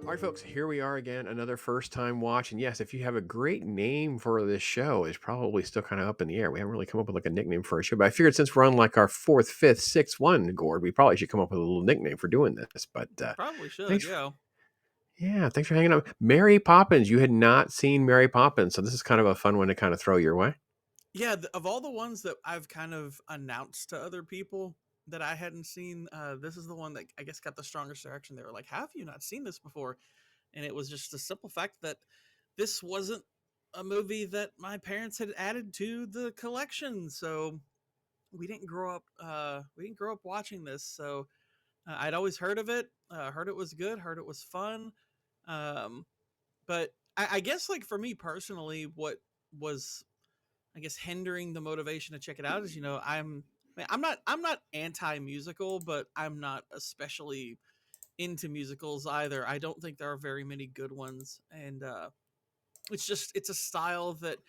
All right, folks, here we are again, another first time watch. And yes, if you have a great name for this show, it's probably still kind of up in the air. We haven't really come up with like a nickname for a show, but I figured since we're on like our fourth, fifth, sixth one, Gord, we probably should come up with a little nickname for doing this. But Probably should, thanks, yeah. yeah, thanks for hanging out. Mary Poppins, you had not seen Mary Poppins, so this is kind of a fun one to kind of throw your way. Yeah, of all the ones that I've kind of announced to other people that I hadn't seen, this is the one that I guess got the strongest reaction. They were like, "Have you not seen this before?" And it was just the simple fact that this wasn't a movie that my parents had added to the collection, so we didn't grow up watching this. So I'd always heard of it, heard it was good, heard it was fun. Um, but I guess like for me personally, what was I guess hindering the motivation to check it out is I'm not anti musical, but I'm not especially into musicals either. I don't think there are very many good ones, and it's a style that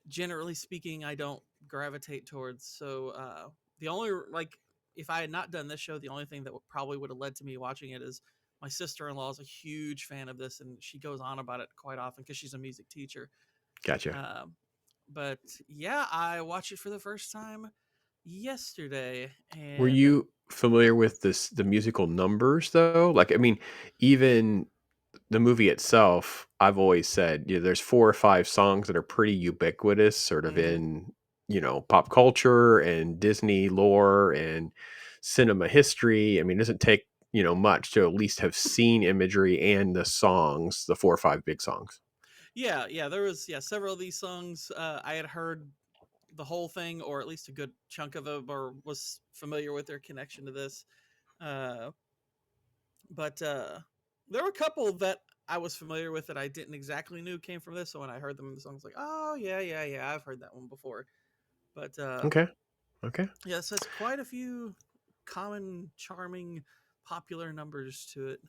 generally speaking I don't gravitate towards. So the only like if I had not done this show, the only thing that probably would have led to me watching it is my sister-in-law is a huge fan of this, and she goes on about it quite often because she's a music teacher. Gotcha. Um, but yeah, I watched it for the first time yesterday, Were and you familiar with the musical numbers though? Like, I mean, even the movie itself, I've always said, there's 4 or 5 songs that are pretty ubiquitous sort of mhm. in, pop culture and Disney lore and cinema history. I mean, it doesn't take, much to at least have seen imagery and the songs, the 4 or 5 big songs. Yeah, there was several of these songs I had heard the whole thing, or at least a good chunk of them, or was familiar with their connection to this. Uh, but there were a couple that I was familiar with that I didn't exactly knew came from this. So when I heard them in the song, I was like, oh yeah, I've heard that one before. But Okay. Okay. yeah, so it's quite a few common, charming, popular numbers to it.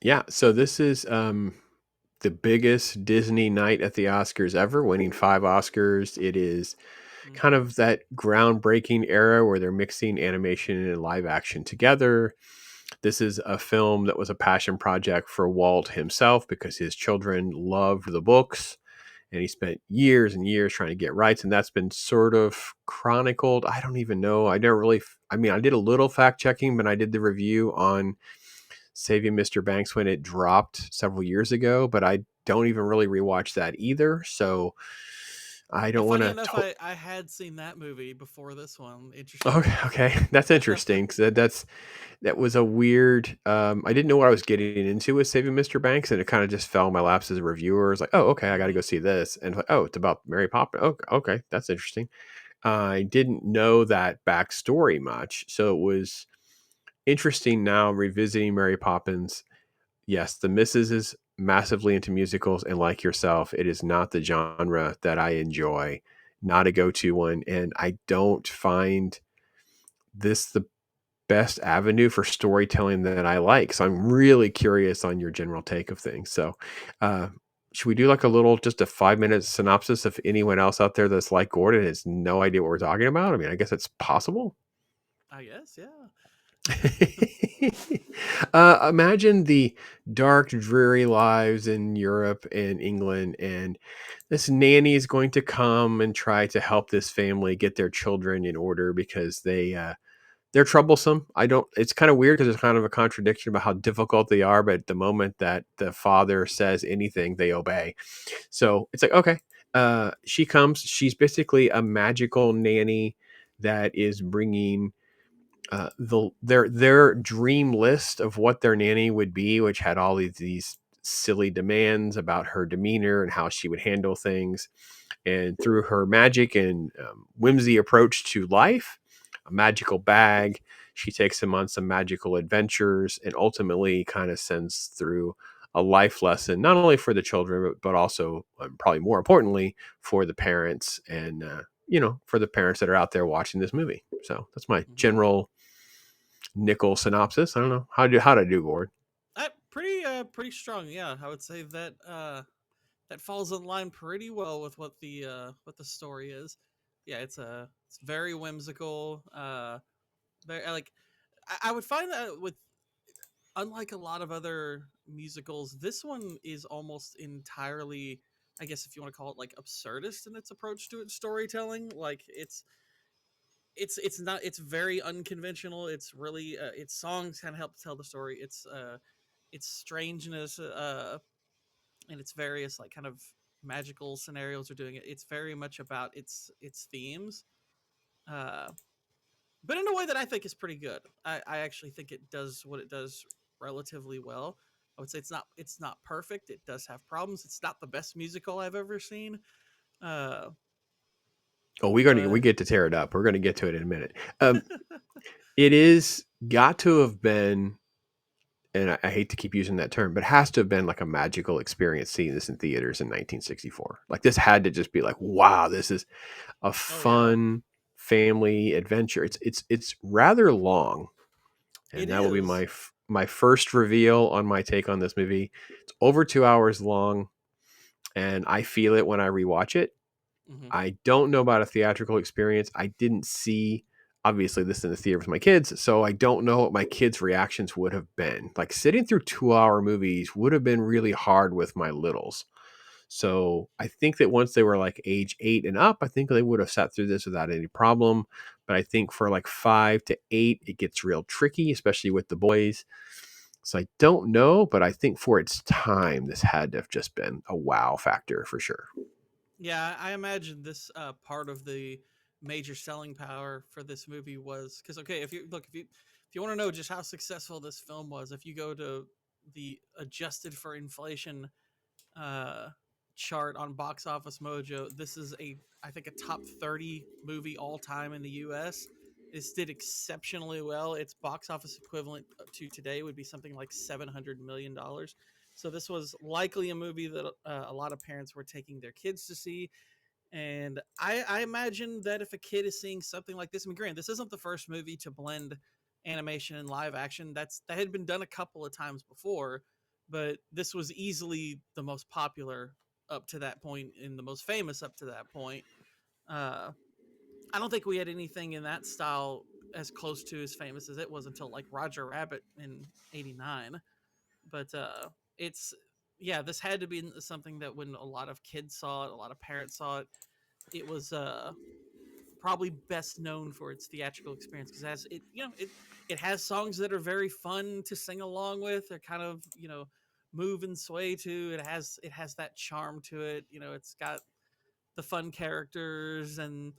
Yeah, so this is the biggest Disney night at the Oscars ever, winning 5 Oscars. It is kind Hmm. of that groundbreaking era where they're mixing animation and live action together. This is a film that was a passion project for Walt himself because his children loved the books and he spent years and years trying to get rights, and that's been sort of chronicled. I don't even know. I never really I mean, I did a little fact checking, but I did the review on Saving Mr. Banks when it dropped several years ago, but I don't even really rewatch that either. So I Yeah, don't want funny to. enough, I had seen that movie before this one. Okay, Interestingly. okay, that's interesting because that was a weird. I didn't know what I was getting into with Saving Mr. Banks, and it kind of just fell in my laps as a reviewer. It's like, oh, okay, I got to Hmm. go see this, and it's like, oh, it's about Mary Poppins. Okay, okay, that's interesting. I didn't know that backstory much, so it was interesting now revisiting Mary Poppins. Yes, the missus is massively into musicals, and like yourself, it is not the genre that I enjoy, not a go-to one, and I don't find this the best avenue for storytelling that I like. So I'm really curious on your general take of things. So, uh, should we do like a little, just a 5 minute synopsis if anyone else out there that's like Gordon has no idea what we're talking about? I mean, I guess it's possible. I guess, yeah. Imagine the dark, dreary lives in Europe and England, and this nanny is going to come and try to help this family get their children in order because they're troublesome. I don't. It's kind of weird because it's kind of a contradiction about how difficult they are, but at the moment that the father says anything, they obey. So it's like, okay, she comes. She's basically a magical nanny that is bringing their dream list of what their nanny would be, which had all these silly demands about her demeanor and how she would handle things, and through her magic and whimsy approach to life, a magical bag, she takes him on some magical adventures and ultimately kind of sends through a life lesson, not only for the children but also probably more importantly for the parents and for the parents that are out there watching this movie. So that's my Hmm. general nickel synopsis. I don't know how to do, Gord. Pretty strong. Yeah, I would say that that falls in line pretty well with what the story is. Yeah, it's very whimsical. Very like I would find that with unlike a lot of other musicals, this one is almost entirely, I guess if you want to call it like absurdist in its approach to its storytelling. Like it's not it's very unconventional. It's really its songs kind of help tell the story. It's strangeness and its various like kind of magical scenarios are doing it. It's very much about its themes. Uh but in a way that I think is pretty good. I actually think it does what it does relatively well. I would say it's not perfect. It does have problems. It's not the best musical I've ever seen. Uh, Oh, we but get to tear it up. We're gonna get to it in a minute. It is got to have been, and I hate to keep using that term, but has to have been like a magical experience seeing this in theaters in 1964. Like this had to just be like, wow, this is a oh yeah, fun family adventure. It's rather long, it and that will be is. my first reveal on my take on this movie. It's over 2 hours long, and I feel it when I rewatch it. Hmm. I don't know about a theatrical experience. I didn't see obviously this in the theater with my kids, so I don't know what my kids' reactions would have been. Like sitting through 2-hour movies would have been really hard with my littles. So I think that once they were like age 8 and up, I think they would have sat through this without any problem. But I think for like 5 to 8, it gets real tricky, especially with the boys. So I don't know, but I think for its time, this had to have just been a wow factor for sure. Yeah, I imagine this part of the major selling power for this movie was because okay, if you want to know just how successful this film was, if you go to the adjusted for inflation uh, chart on Box Office Mojo, this is I think a top 30 movie all time in the U.S. This did exceptionally well. Its box office equivalent to today would be something like $700 million. So this was likely a movie that a lot of parents were taking their kids to see. And I imagine that if a kid is seeing something like this, I mean, granted, this isn't the first movie to blend animation and live action. That had been done a couple of times before, but this was easily the most popular up to that point and the most famous up to that point. Uh, I don't think we had anything in that style as close to as famous as it was until like Roger Rabbit in '89. But it's yeah, this had to be something that when a lot of kids saw it, a lot of parents saw it, it was probably best known for its theatrical experience because as it it has songs that are very fun to sing along with. They're kind of move and sway to. It has that charm to it. It's got the fun characters and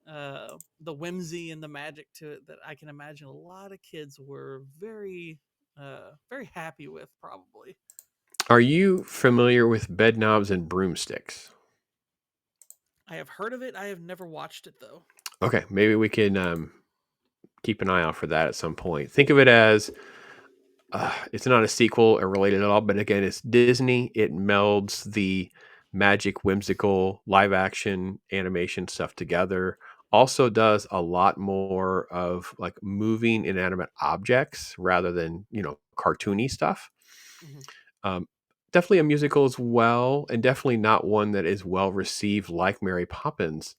the whimsy and the magic to it that I can imagine a lot of kids were very happy with probably. Are you familiar with Bed Knobs and Broomsticks? I have heard of it. I have never watched it though. Okay, maybe we can keep an eye out for that at some point. Think of it as it's not a sequel or related at all, but again, it's Disney. It melds the magic, whimsical, live action animation stuff together. Also, does a lot more of like moving inanimate objects rather than cartoony stuff. Hmm. Um, Definitely a musical as well, and definitely not one that is well received like Mary Poppins.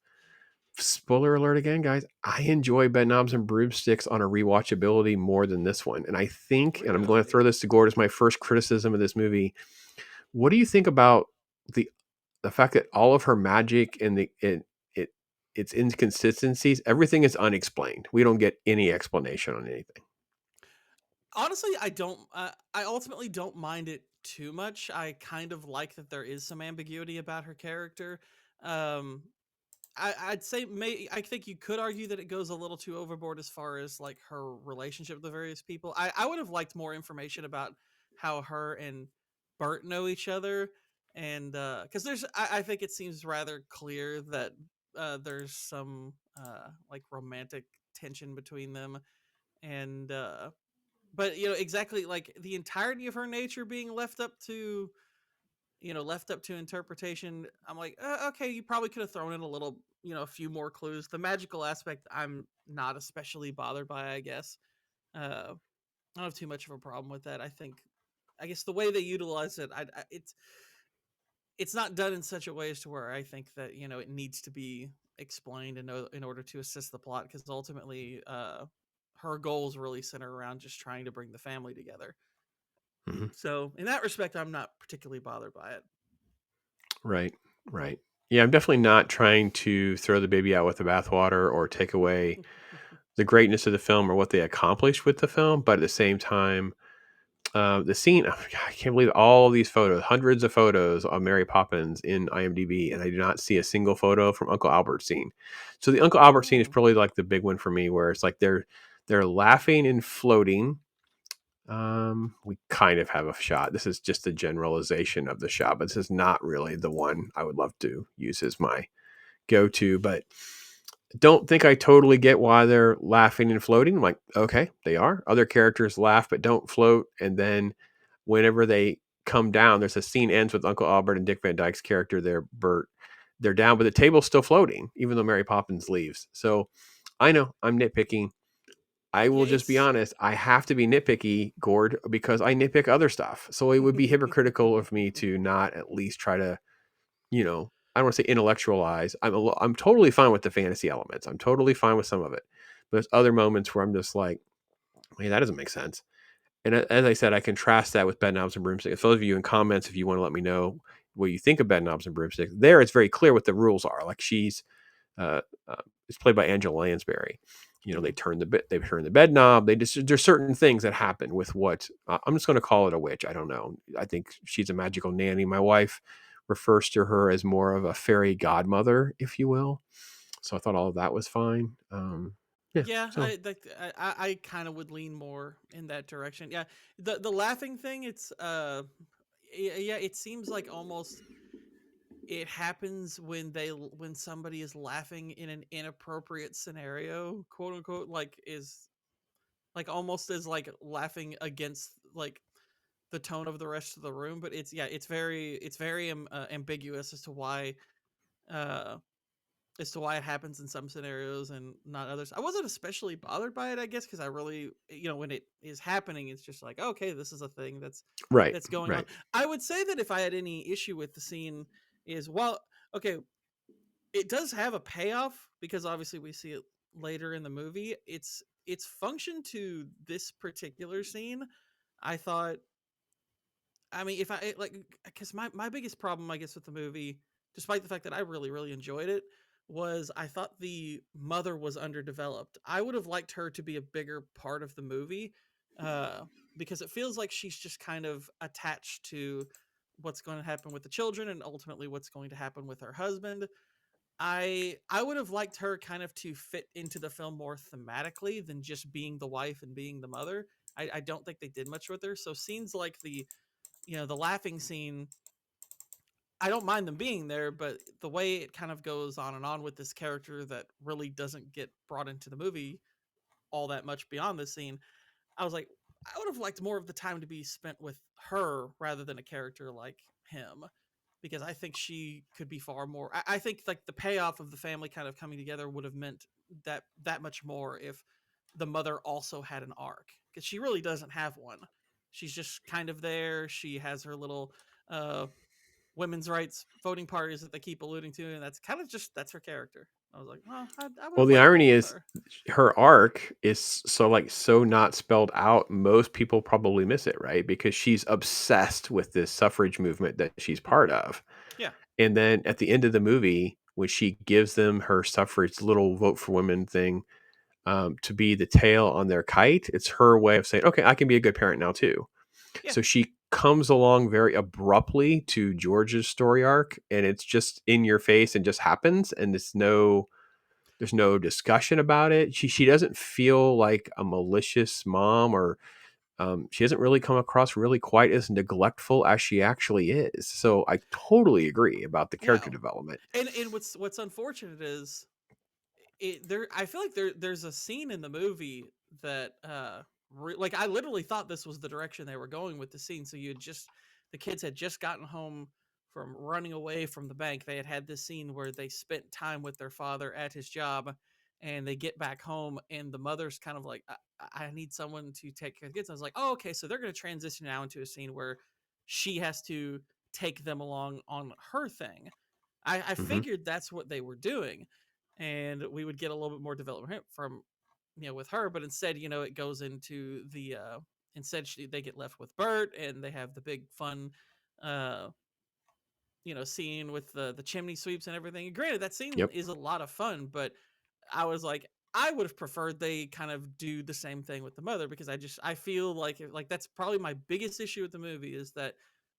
Spoiler alert again, guys. I enjoy Bed Knobs and Broomsticks on a rewatchability more than this one. And I think, and I'm going to throw Really? this to Gord as my first criticism of this movie. What do you think about the the fact that all of her magic and it its inconsistencies, everything is unexplained. We don't get any explanation on anything. Honestly, I don't. I ultimately don't mind it too much. I kind of like that there is some ambiguity about her character. Um, I'd say I think you could argue that it goes a little too overboard as far as like her relationship with the various people. I would have liked more information about how her and Bert know each other, and because I think it seems rather clear that there's some like romantic tension between them, and but exactly like the entirety of her nature being left up to interpretation. I'm like, okay, you probably could have thrown in a little, a few more clues. The magical aspect I'm not especially bothered by, I guess. I don't have too much of a problem with that. I guess the way they utilize it, it's not done in such a way as to where I think that it needs to be explained in order to assist the plot, because ultimately her goals really center around just trying to bring the family together. Mhm. So in that respect, I'm not particularly bothered by it. Right, right. Yeah, I'm definitely not trying to throw the baby out with the bathwater or take away the greatness of the film or what they accomplished with the film, but at the same time, the scene, oh my God, I can't believe all these photos, hundreds of photos of Mary Poppins in IMDb, and I do not see a single photo from Uncle Albert's scene. So the Uncle Albert scene is Oh, probably like the big one for me, where it's like they're laughing and floating. We kind of have a shot. This is just a generalization of the shot, but this is not really the one I would love to use as my go-to. But don't think I totally get why they're laughing and floating. I'm like, okay, they are. Other characters laugh but don't float. And then whenever they come down, there's a scene ends with Uncle Albert and Dick Van Dyke's character there, Bert. They're down, but the table's still floating, even though Mary Poppins leaves. So I know I'm nitpicking. I yeah, will just be it's honest. I have to be nitpicky, Gord, because I nitpick other stuff. So it would be hypocritical of me to not at least try to, I don't want to say intellectualize. I'm totally fine with the fantasy elements. I'm totally fine with some of it. But there's other moments where I'm just like, hey, that doesn't make sense. And as I said, I contrast that with Bed Knobs and Broomsticks. For those of you in comments, if you want to let me know what you think of Bed Knobs and Broomsticks, there it's very clear what the rules are. Like uh, uh, it's played by Angela Lansbury. They Mhm. turn the bed knob. There's certain things that happen with what I'm just going to call it a witch. I don't know. I think she's a magical nanny. My wife refers to her as more of a fairy godmother, if you will. So I thought all of that was fine. Yeah. Yeah, So I kind of would lean more in that direction. Yeah, the laughing thing, it's yeah, it seems like almost it happens when when somebody is laughing in an inappropriate scenario, quote unquote, like is like almost as like laughing against like the tone of the rest of the room. But it's yeah, it's very ambiguous uh as to why it happens in some scenarios and not others. I wasn't especially bothered by it, I guess, because I really, when it is happening, it's just like, okay, this is a thing right, that's going on. right. I would say that if I had any issue with the scene, is well, okay, it does have a payoff because obviously we see it later in the movie. Its function to this particular scene, I thought, I mean, if I like, because my biggest problem, I guess, with the movie, despite the fact that I really really enjoyed it, was I thought the mother was underdeveloped. I would have liked her to be a bigger part of the movie, uh, because it feels like she's just kind of attached to what's going to happen with the children and ultimately what's going to happen with her husband. I would have liked her kind of to fit into the film more thematically than just being the wife and being the mother. I don't think they did much with her. So scenes like the laughing scene, I don't mind them being there, but the way it kind of goes on and on with this character that really doesn't get brought into the movie all that much beyond this scene, I was like, I would have liked more of the time to be spent with her rather than a character like him, because I think she could be far more. I think like the payoff of the family kind of coming together would have meant that much more if the mother also had an arc, because she really doesn't have one. She's just kind of there. She has her little uh women's rights voting parties that they keep alluding to, and that's kind of just that's her character. I was like, well, I would Well, have the liked more irony with is her. her arc is so not spelled out. Most people probably miss it, right? Because she's obsessed with this suffrage movement that she's part of. Yeah, And then at the end of the movie, when she gives them her suffrage little vote for women thing, to be the tail on their kite, it's her way of saying, okay, I can be a good parent now too. yeah, So she comes along very abruptly to George's story arc, and it's just in your face and just happens. And there's no discussion about it. She doesn't feel like a malicious mom, or she doesn't really come across really quite as neglectful as she actually is. So I totally agree about the yeah. character development. And what's unfortunate is I feel like there's a scene in the movie that like I literally thought this was the direction they were going with the scene. So the kids had just gotten home from running away from the bank. They had had this scene where they spent time with their father at his job, and they get back home and the mother's kind of like, I need someone to take care of the kids. I was like, oh, okay, so they're going to transition now into a scene where she has to take them along on her thing. I Hmm. figured that's what they were doing, and we would get a little bit more development from with her. But instead, it goes into instead they get left with Bert, and they have the big fun uh scene with the chimney sweeps and everything. And granted, that scene Yep. is a lot of fun, but I was like, I would have preferred they kind of do the same thing with the mother, because I feel like that's probably my biggest issue with the movie, is that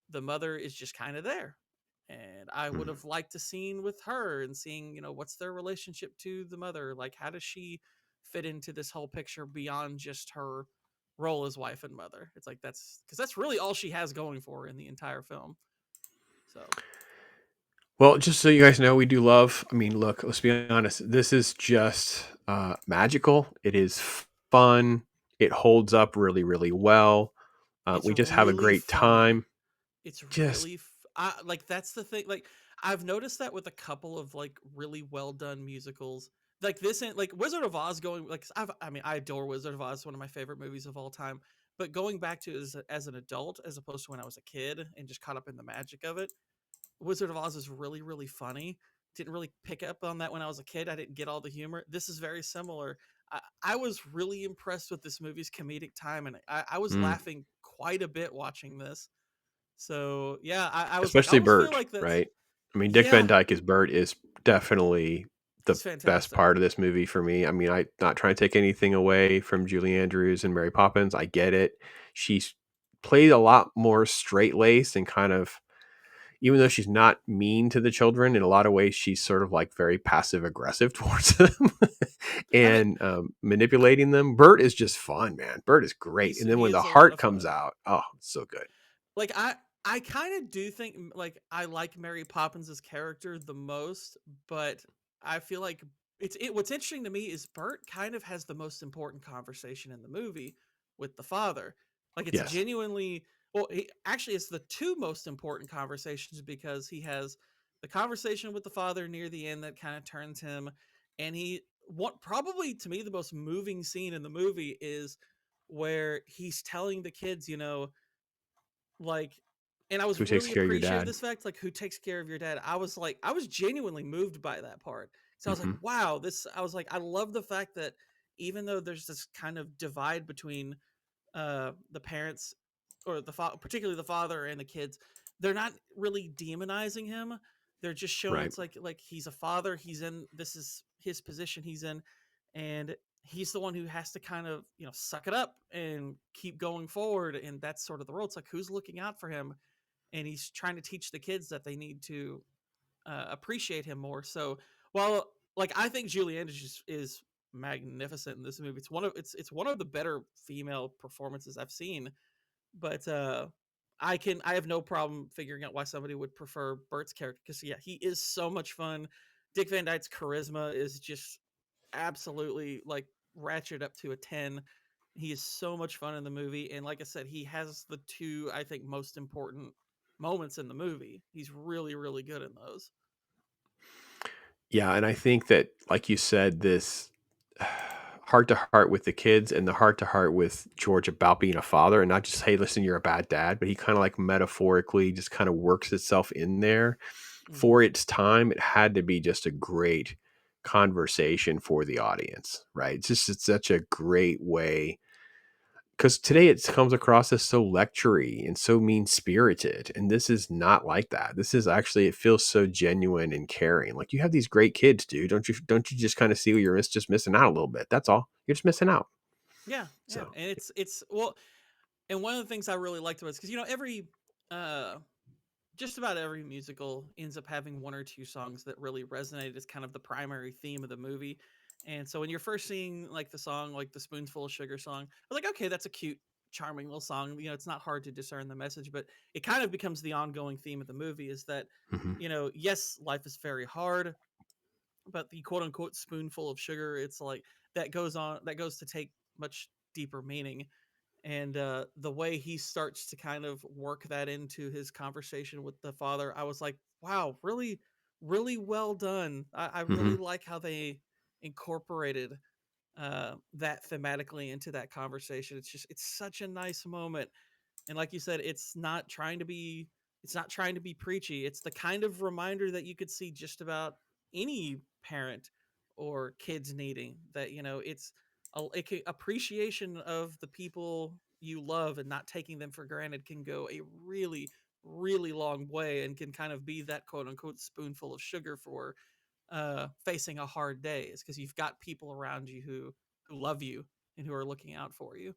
the mother is just kind of there. And I would Mm. have liked a scene with her and seeing, what's their relationship to the mother? Like, how does she fit into this whole picture beyond just her role as wife and mother? It's like, that's because that's really all she has going for her in the entire film. So, Well, just so you guys know, we do love. I mean, look, let's be honest. This is just magical. It is fun. It holds up really, really well. it's We just have a really great funny. time. It's Just like, that's the thing. Like, I've noticed that with a couple of like really well done musicals, like this, and like Wizard of Oz. Going like, I mean, I adore Wizard of Oz, it's one of my favorite movies of all time. But going back to it as an adult, as opposed to when I was a kid and just caught up in the magic of it, Wizard of Oz is really, really funny. Didn't really pick up on that when I was a kid. I didn't get all the humor. This is very similar. I was really impressed with this movie's comedic time, and I was mm, laughing quite a bit watching this. So yeah, I was like, I especially almost feel Bert, like that's, right? I mean, Dick Van yeah, Dyke as Bert is definitely the he's best fantastic. part of this movie for me. I mean, I not trying to take anything away from Julie Andrews and Mary Poppins. I get it. She's played a lot more straight laced and kind of, even though she's not mean to the children, in a lot of ways, she's sort of like very passive aggressive towards them I mean, and manipulating them. Bert is just fun, man. Bert is great. And then he when the is a lot heart of comes fun. out, oh, it's so good. Like, I kind of do think, like, I like Mary Poppins's character the most, but I feel like what's interesting to me is Bert kind of has the most important conversation in the movie with the father. Like, it's Yes. genuinely, well, actually it's the two most important conversations, because he has the conversation with the father near the end that kind of turns him, and what probably to me the most moving scene in the movie is where he's telling the kids, like, and I was Who takes really care of your appreciative of dad? this fact, like, who takes care of your dad. I was genuinely moved by that part. So I was like, Hmm. wow, I was like, I love the fact that even though there's this kind of divide between the parents, or particularly the father and the kids, they're not really demonizing him. They're just showing, Right. it's like he's a father, this is his position he's in, and he's the one who has to kind of, suck it up and keep going forward, and that's sort of the role. It's like, who's looking out for him, and he's trying to teach the kids that they need to appreciate him more. So, while, like, I think Julie Andrews is magnificent in this movie, it's one of the better female performances I've seen. But I have no problem figuring out why somebody would prefer Bert's character, because yeah, he is so much fun. Dick Van Dyke's charisma is just absolutely, like, ratchet up to a 10. He is so much fun in the movie, and like I said, he has the two, I think, most important moments in the movie. He's really, really good in those. Yeah, and I think that, like you said, this heart to heart with the kids and the heart to heart with George about being a father, and not just, hey, listen, you're a bad dad, but he kind of like metaphorically just kind of works itself in there Hmm. for its time. It had to be just a great conversation for the audience, right? It's such a great way, because today it comes across as so lectury and so mean spirited, and this is not like that. This is actually, it feels so genuine and caring. Like, you have these great kids, dude. Don't you just kind of see you're just missing out a little bit? That's all. You're just missing out. Yeah, yeah, So and it's well, and one of the things I really liked was, because every uh just about every musical ends up having one or two songs that really resonate as kind of the primary theme of the movie. And so when you're first seeing, like, the song, like the Spoonful of Sugar song, I was like, okay, that's a cute, charming little song. It's not hard to discern the message, but it kind of becomes the ongoing theme of the movie, is that, mhm. yes, life is very hard, but the quote unquote spoonful of sugar, it's like, that goes to take much deeper meaning. And the way he starts to kind of work that into his conversation with the father, I was like, wow, really, really well done. I really Mhm. like how they incorporated that thematically into that conversation. It's such a nice moment. And like you said, it's not trying to be preachy. It's the kind of reminder that you could see just about any parent or kids needing, that, it's appreciation of the people you love and not taking them for granted can go a really, really long way and can kind of be that quote unquote spoonful of sugar for facing a hard day. Is because you've got people around you who love you and who are looking out for you.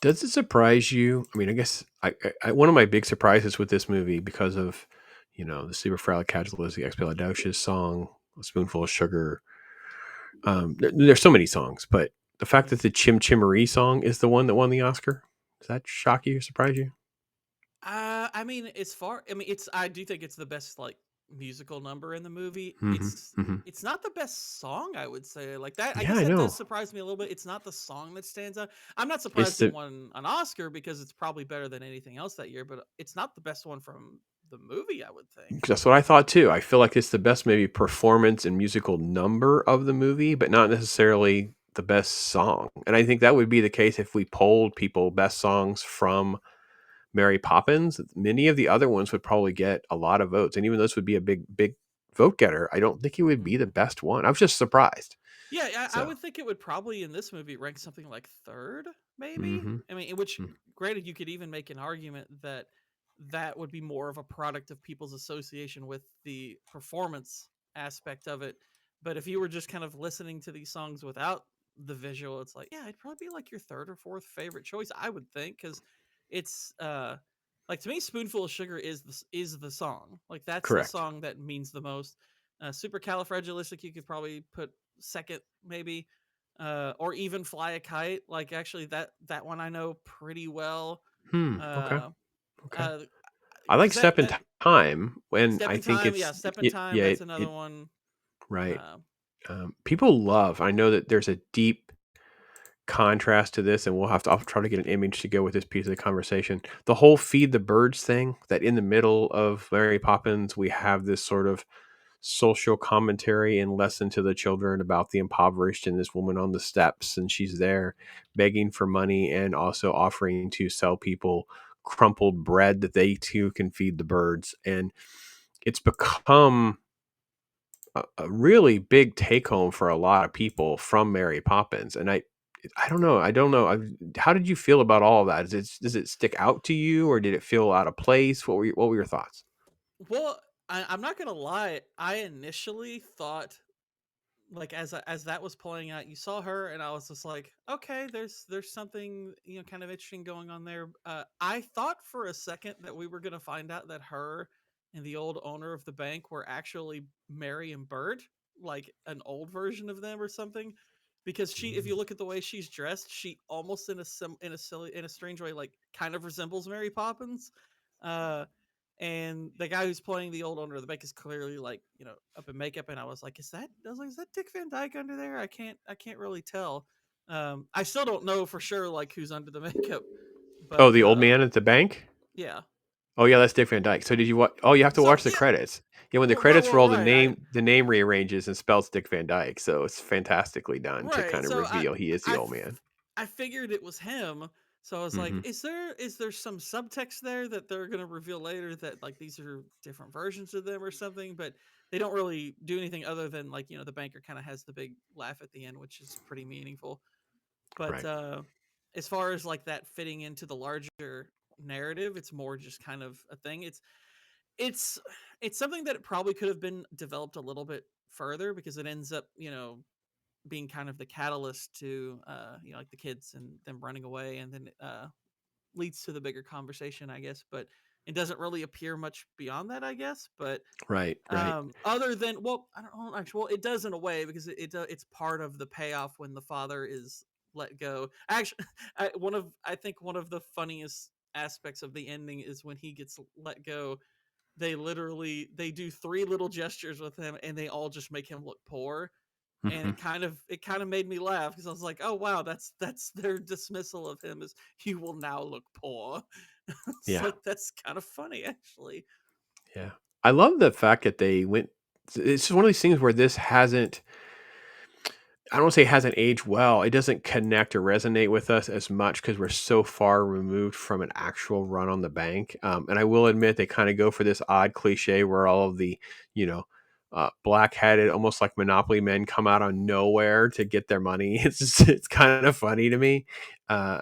Does it surprise you? I mean, I guess one of my big surprises with this movie because of the superfracalifragilisticexpialidocious song, "A Spoonful of Sugar." There's so many songs, but the fact Right. that the Chim Chimery song is the one that won the Oscar, does that shock you or surprise you? I mean, as far I mean, it's I do think it's the best like musical number in the movie. Hmm. Hmm. It's not the best song, I would say. Like that, I Yeah, guess I that does know. surprise me a little bit. It's not the song that stands out. I'm not It's surprised it the won an Oscar because it's probably better than anything else that year, but it's not the best one from the movie, I would think. That's what I thought too. I feel like it's the best maybe performance and musical number of the movie, but not necessarily the best song. And I think that would be the case if we polled people best songs from Mary Poppins. Many of the other ones would probably get a lot of votes, and even those would be a big vote getter. I don't think it would be Mhm. the best one. I was just surprised. Yeah, I So, would think it would probably in this movie rank something like third, maybe. hmm. I mean, in which granted you could even make an argument that that would be more of a product of people's association with the performance aspect of it. But if you were just kind of listening to these songs without the visual, it's like, yeah, it'd probably be like your third or fourth favorite choice, I would think, because it's like to me, "Spoonful of Sugar" is the song. Like that's the Correct. song that means the most. Supercalifragilistic, you could probably put second, maybe, or even "Fly a Kite." Like actually, that one I know pretty well. Okay. Uh, Okay. uh, I like because Step in that Time when Step I in think Time, yeah, it's Step in Time. yeah That's another it one. right. Uh, People love. I know that there's a deep contrast to this, and I'll try to get an image to go with this piece of the conversation. The whole feed the birds thing, that in the middle of Mary Poppins we have this sort of social commentary and lesson to the children about the impoverished and this woman on the steps, and she's there begging for money and also offering to sell people crumpled bread that they too can feed the birds. And it's become a really big take home for a lot of people from Mary Poppins. And I don't know. I don't know. How did you feel about all of that? Does it stick out to you, or did it feel out of place? What were your thoughts? well, I'm not gonna lie. I initially thought like as that was playing out, you saw her, and I was just like, okay, there's something kind of interesting going on there. I thought for a second that we were gonna find out that her and the old owner of the bank were actually Mary and Bert, like an old version of them or something. Because she, if Mm. you look at the way she's dressed, she almost in a silly in a strange way, like kind of resembles Mary Poppins. Uh, and the guy who's playing the old owner of the bank is clearly like up in makeup, and I was like, is that Dick Van Dyke under there? I can't really tell. I still don't know for sure like who's under the makeup, Oh, but the old man at the bank. yeah. Oh yeah, that's Dick Van Dyke. So did you watch? Oh, you have to So watch the yeah, credits. Yeah, when the credits well, roll, right, the name rearranges and spells Dick Van Dyke. So it's fantastically done to right. kind of So reveal he is the I old man. I figured it was him. So I was like, Hmm. is there some subtext there that they're gonna reveal later that like these are different versions of them or something? But they don't really do anything other than like the banker kind of has the big laugh at the end, which is pretty meaningful. But Right. as far as like that fitting into the larger narrative, it's more just kind of a thing. It's it's something that it probably could have been developed a little bit further because it ends up being kind of the catalyst to like the kids and them running away, and then leads to the bigger conversation, I guess. But it doesn't really appear much beyond that, I guess. But Right. Right. other than, well, I don't know actually. Well, it does in a way because it's part of the payoff when the father is let go. Actually, I think one of the funniest aspects of the ending is when he gets let go. They do three little gestures with him, and they all just make him look poor, and Hmm. it kind of made me laugh because I was like, oh wow, that's their dismissal of him as he will now look poor. It's Yeah. like that's kind of funny actually. Yeah. I love the fact that they went. It's just one of these things where this hasn't. I don't want to say it hasn't aged well. It doesn't connect or resonate with us as much because we're so far removed from an actual run on the bank. And I will admit they kind of go for this odd cliche where all of the, you know, black-headed, almost like Monopoly men come out of nowhere to get their money. It's kind of funny to me. Uh,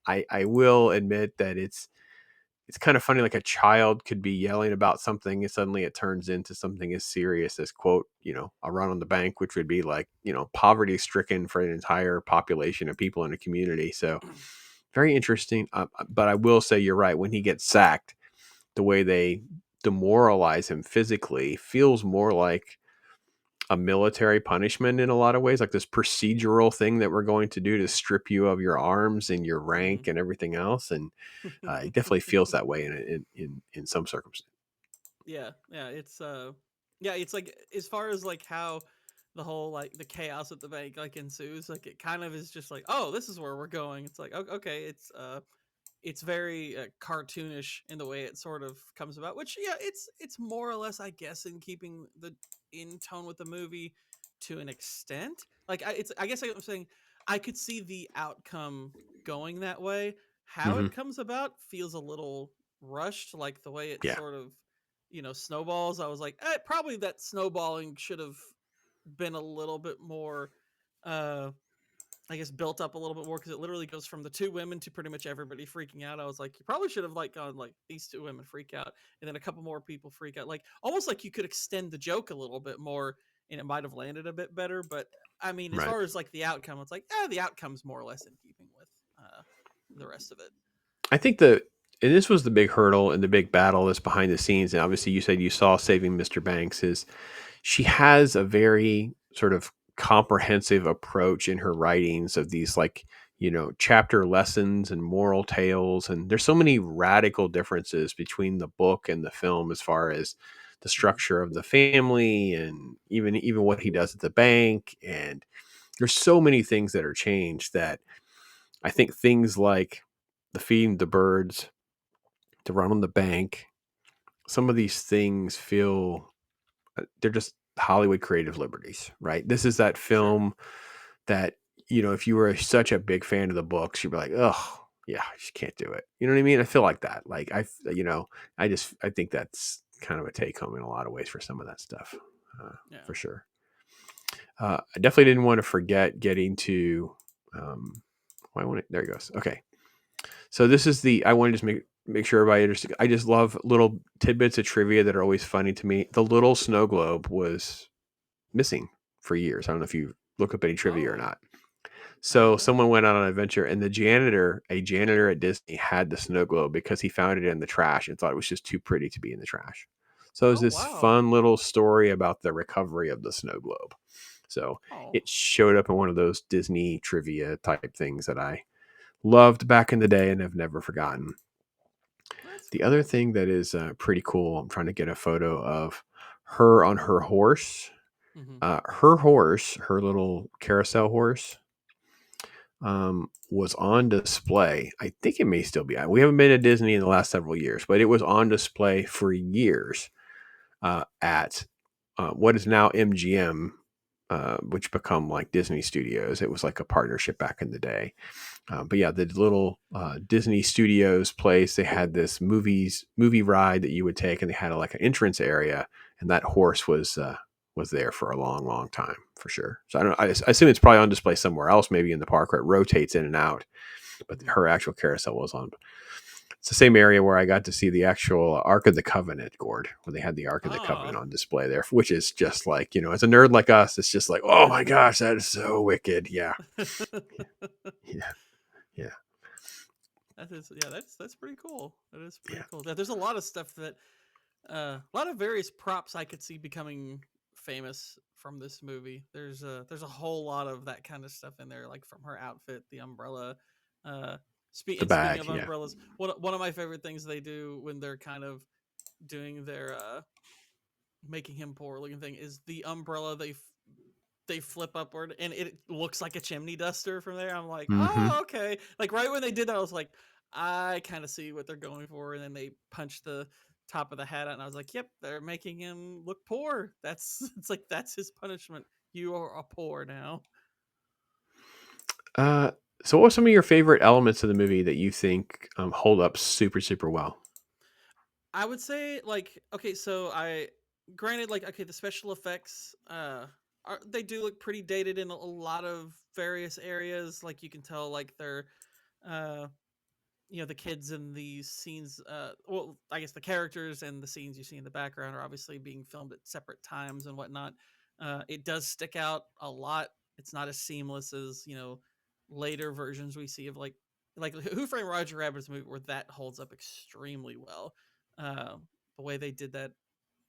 I will admit that it's kind of funny. Like a child could be yelling about something, and suddenly it turns into something as serious as quote, a run on the bank, which would be like poverty stricken for an entire population of people in a community. So very interesting. But I will say you're right. When he gets sacked, the way they demoralize him physically feels more like a military punishment in a lot of ways, like this procedural thing that we're going to do to strip you of your arms and your rank and everything else. And it definitely feels that way in some circumstances. Yeah, yeah, yeah, it's like as far as like how the whole like the chaos at the bank like ensues, like it kind of is just like, oh, this is where we're going. It's like, okay, it's very cartoonish in the way it sort of comes about, which yeah, it's more or less, I guess, in keeping the in tone with the movie to an extent. Like I guess I'm saying I could see the outcome going that way. How Hmm. it comes about feels a little rushed, like the way it Yeah. sort of snowballs. I was like, probably that snowballing should have been a little bit more uh I guess built up a little bit more, because it literally goes from the two women to pretty much everybody freaking out. I was like, you probably should have like gone like these two women freak out, and then a couple more people freak out. Like almost like you could extend the joke a little bit more, and it might have landed a bit better. But I mean, as Right. far as like the outcome, it's like the outcome's more or less in keeping with the rest of it. I think and this was the big hurdle and the big battle that's behind the scenes. And obviously, you said you saw Saving Mr. Banks. Is she has a very sort of comprehensive approach in her writings of these like chapter lessons and moral tales, and there's so many radical differences between the book and the film as far as the Mm-hmm. structure of the family and even what he does at the bank. And there's so many things that are changed that I think things like the feeding the birds, the run on the bank, some of these things feel they're just Hollywood creative liberties, right? This is that Sure. film that, if you were such a big fan of the books, you'd be like, oh, yeah, I just can't do it. You know what I mean? I feel like that. Like, I think that's kind of a take home in a lot of ways for some of that stuff, Yeah. for sure. I definitely didn't want to forget getting to, why won't it? There it goes. Okay. So this is I want to just make sure everybody understands. I just love little tidbits of trivia that are always funny to me. The little snow globe was missing for years. I don't know if you look up any trivia or Oh, not. I So didn't someone know. went on an adventure, and a janitor at Disney, had the snow globe because he found it in the trash and thought it was just too pretty to be in the trash. So it was Oh this wow. fun little story about the recovery of the snow globe. So Oh, it showed up in one of those Disney trivia type things that I loved back in the day and have never forgotten. that's The other cool. thing that is pretty cool, I'm trying to get a photo of her on her horse. Mm-hmm. Her horse, her little carousel horse, was on display. I think it may still be. We haven't been to Disney in the last several years, but it was on display for years at what is now MGM, which become like Disney Studios. It was like a partnership back in the day. But yeah, the little Disney Studios place, they had this movie ride that you would take, and they had like an entrance area, and that horse was there for a long, long time for sure. So I don't. I assume it's probably on display somewhere else, maybe in the park, where it rotates in and out. But Mm-hmm. her actual carousel was on. It's the same area where I got to see the actual Ark of the Covenant, Gourd, where they had the Ark of the Covenant Ah. on display there, which is just like, as a nerd like us, it's just like, oh my gosh, that is so wicked. Yeah. Yeah. Yeah. That is, yeah, that's pretty cool. That is Yeah. pretty cool. There's a lot of stuff that a lot of various props I could see becoming famous from this movie. There's a whole lot of that kind of stuff in there, like from her outfit, the umbrella. Uh, The speaking bag. of Yeah. umbrellas, one of my favorite things they do when they're kind of doing their making him poor looking thing is the umbrella they flip upward and it looks like a chimney duster from there. I'm like, Hmm. oh, okay. Like right when they did that, I was like, I kind of see what they're going for. And then they punched the top of the hat out, and I was like, yep, they're making him look poor. That's it's like that's his punishment. You are a poor now. Uh, so what are some of your favorite elements of the movie that you think hold up super, super well? I would say like okay, so granted, like, okay, the special effects they do look pretty dated in a lot of various areas. Like, you can tell, like, they're uh the kids in these scenes, well, I guess the characters and the scenes you see in the background are obviously being filmed at separate times and whatnot. It does stick out a lot. It's not as seamless as later versions we see of, like Who Framed Roger Rabbit's movie, where that holds up extremely well. uh, the way they did that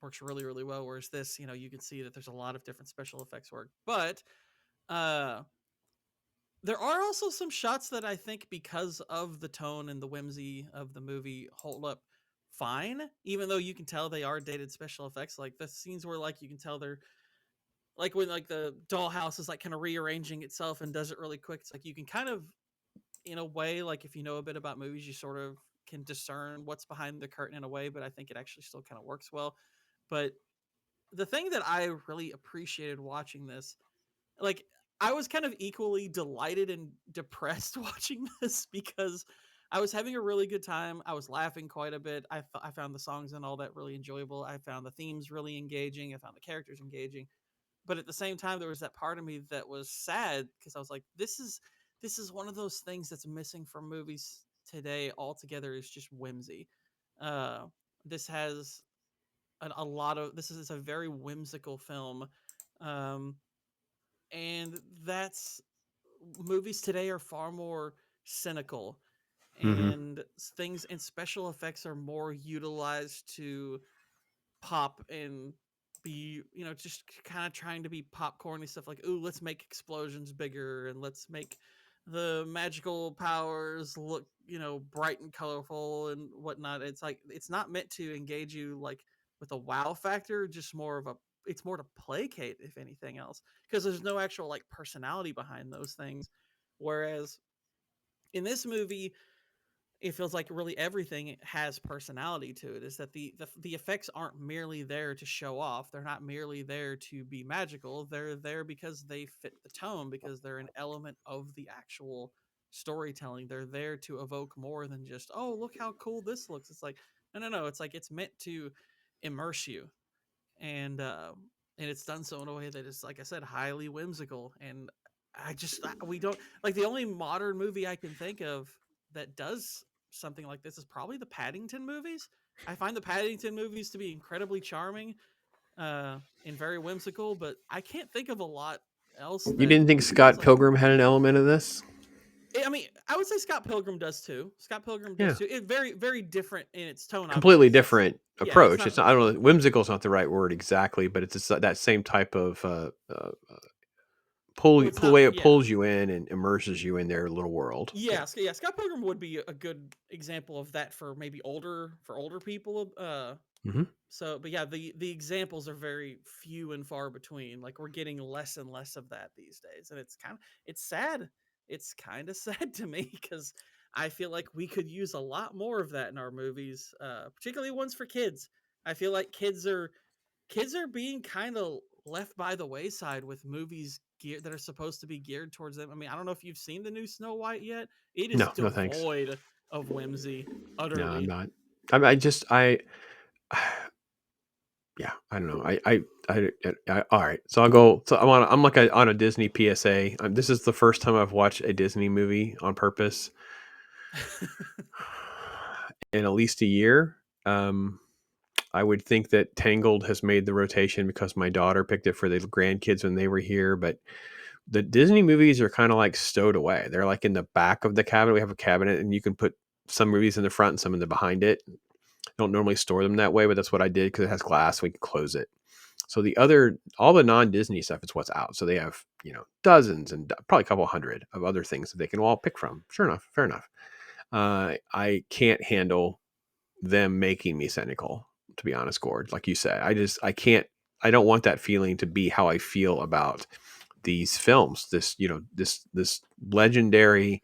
works really, really well, whereas this, you can see that there's a lot of different special effects work. But uh there are also some shots that I think, because of the tone and the whimsy of the movie, hold up fine, even though you can tell they are dated special effects. Like the scenes where, like, you can tell they're, like, when, like, the dollhouse is, like, kind of rearranging itself and does it really quick. It's like you can kind of, in a way, like, if you know a bit about movies, you sort of can discern what's behind the curtain in a way, but I think it actually still kind of works well. But the thing that I really appreciated watching this, like, I was kind of equally delighted and depressed watching this, because I was having a really good time. I was laughing quite a bit. I found the songs and all that really enjoyable. I found the themes really engaging. I found the characters engaging. But at the same time, there was that part of me that was sad, because I was like, this is one of those things that's missing from movies today altogether, is just whimsy. Uh, this has a lot of this is a very whimsical film. Um, and that's movies today are far more cynical, Hmm. and things and special effects are more utilized to pop and be, just kind of trying to be popcorny stuff, like, ooh, let's make explosions bigger, and let's make the magical powers look, bright and colorful and whatnot. It's like, it's not meant to engage you, like, with a wow factor, just more of a, it's more to placate, if anything else, because there's no actual, like, personality behind those things. Whereas in this movie, it feels like really everything has personality to it. Is that the effects aren't merely there to show off. They're not merely there to be magical. They're there because they fit the tone, because they're an element of the actual storytelling. They're there to evoke more than just, oh, look how cool this looks. It's like, no, no, no. It's like, it's meant to immerse you. And it's done so in a way that is, like I said, highly whimsical. And we don't, like, the only modern movie I can think of that does something like this is probably the Paddington movies. I find the Paddington movies to be incredibly charming, and very whimsical, but I can't think of a lot else You that didn't think feels Scott like. Pilgrim had an element of this? I mean, I would say Scott Pilgrim does too. Scott Pilgrim does Yeah, too. It's very, very different in its tone, obviously, completely because it's, different yeah, it's approach. not. It's not, I don't know, whimsical is not the right word exactly, but it's that same type of Well, it's the not. way it Yeah, pulls you in and immerses you in their little world. Yeah. yeah, yeah. Scott Pilgrim would be a good example of that for maybe older people. Hmm. But yeah, the examples are very few and far between. Like, we're getting less and less of that these days, and it's sad. It's kind of sad to me, because I feel like we could use a lot more of that in our movies, particularly ones for kids. I feel like kids are being kind of left by the wayside with movies that are supposed to be geared towards them. I mean, I don't know if you've seen the new Snow White yet. It is No, no, thanks. devoid of whimsy, No, I'm utterly. not. I just yeah, I don't know. All right. So I'll go. So I'm like on a Disney PSA. This is the first time I've watched a Disney movie on purpose in at least a year. Um, I would think that Tangled has made the rotation because my daughter picked it for the grandkids when they were here, but the Disney movies are kind of like stowed away. They're like in the back of the cabinet. We have a cabinet and you can put some movies in the front and some in the behind it. I don't normally store them that way, but that's what I did because it has glass. So we can close it. So all the non-Disney stuff is what's out. So they have, dozens and probably a couple hundred of other things that they can all pick from. Sure enough. Fair enough. I can't handle them making me cynical, to be honest, Gord. Like you said, I can't, I don't want that feeling to be how I feel about these films, this legendary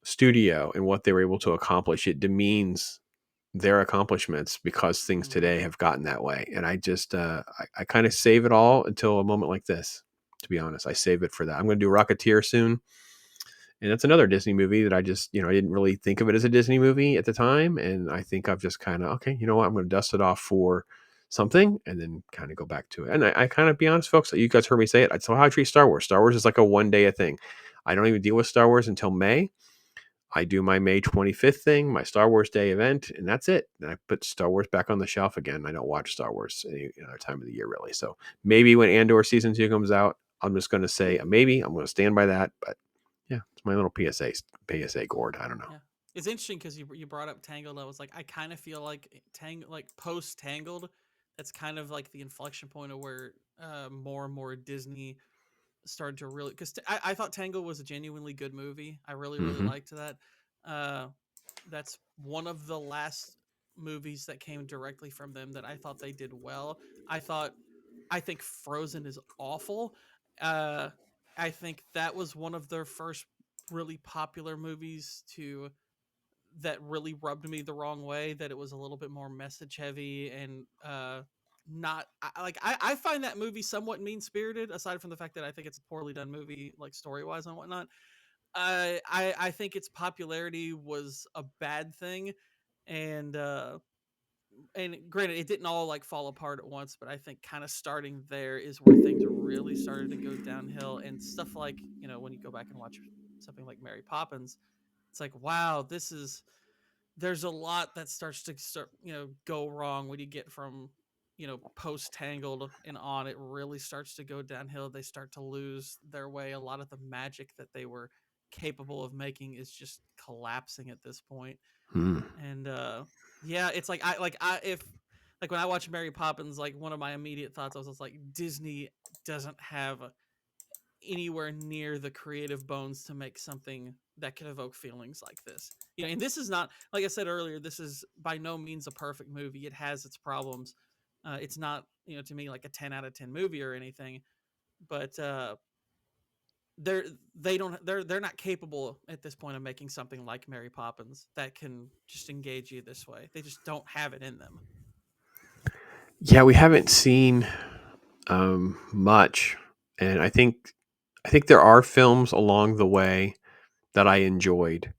studio and what they were able to accomplish. It demeans their accomplishments because things today Hmm. have gotten that way. And I kind of save it all until a moment like this. To be honest, I save it for that. I'm going to do Rocketeer soon, and that's another Disney movie that I just, I didn't really think of it as a Disney movie at the time, and I think I've just kind of, okay, you know what, I'm going to dust it off for something and then kind of go back to it. And I kind of be honest, folks, you guys heard me say it. That's how I treat Star Wars. Star Wars is like a one day a thing. I don't even deal with Star Wars until May. I do my May 25th thing, my Star Wars Day event, and that's it. And I put Star Wars back on the shelf again. I don't watch Star Wars any other time of the year, really. So maybe when Andor season 2 comes out, I'm just going to say maybe. I'm going to stand by that. But yeah, it's my little PSA Gourd. I don't know. Yeah. It's interesting because you brought up Tangled. I was like, I kind of feel like post Tangled, that's kind of like the inflection point of where more and more Disney started to really, because I thought Tangled was a genuinely good movie. I really Mm-hmm. liked that. Uh, that's one of the last movies that came directly from them that I thought they did well. I thought I think Frozen is awful. Uh, I think that was one of their first really popular movies to that really rubbed me the wrong way. That it was a little bit more message heavy and not I find that movie somewhat mean spirited. Aside from the fact that I think it's a poorly done movie, like story wise and whatnot. I think its popularity was a bad thing, and granted, it didn't all like fall apart at once, but I think kind of starting there is where things really started to go downhill, and stuff like when you go back and watch something like Mary Poppins, it's like wow, there's a lot that starts to go wrong when you get from post Tangled and on. It really starts to go downhill. They start to lose their way. A lot of the magic that they were capable of making is just collapsing at this point. Hmm. And yeah, it's like I if like when I watch Mary Poppins, like one of my immediate thoughts, I was just like, Disney doesn't have anywhere near the creative bones to make something that can evoke feelings like this. And this is not, like I said earlier, this is by no means a perfect movie. It has its problems. It's not, to me, like a 10 out of 10 movie or anything, but they're they're not capable at this point of making something like Mary Poppins that can just engage you this way. They just don't have it in them. Yeah, we haven't seen much, and I think there are films along the way that I enjoyed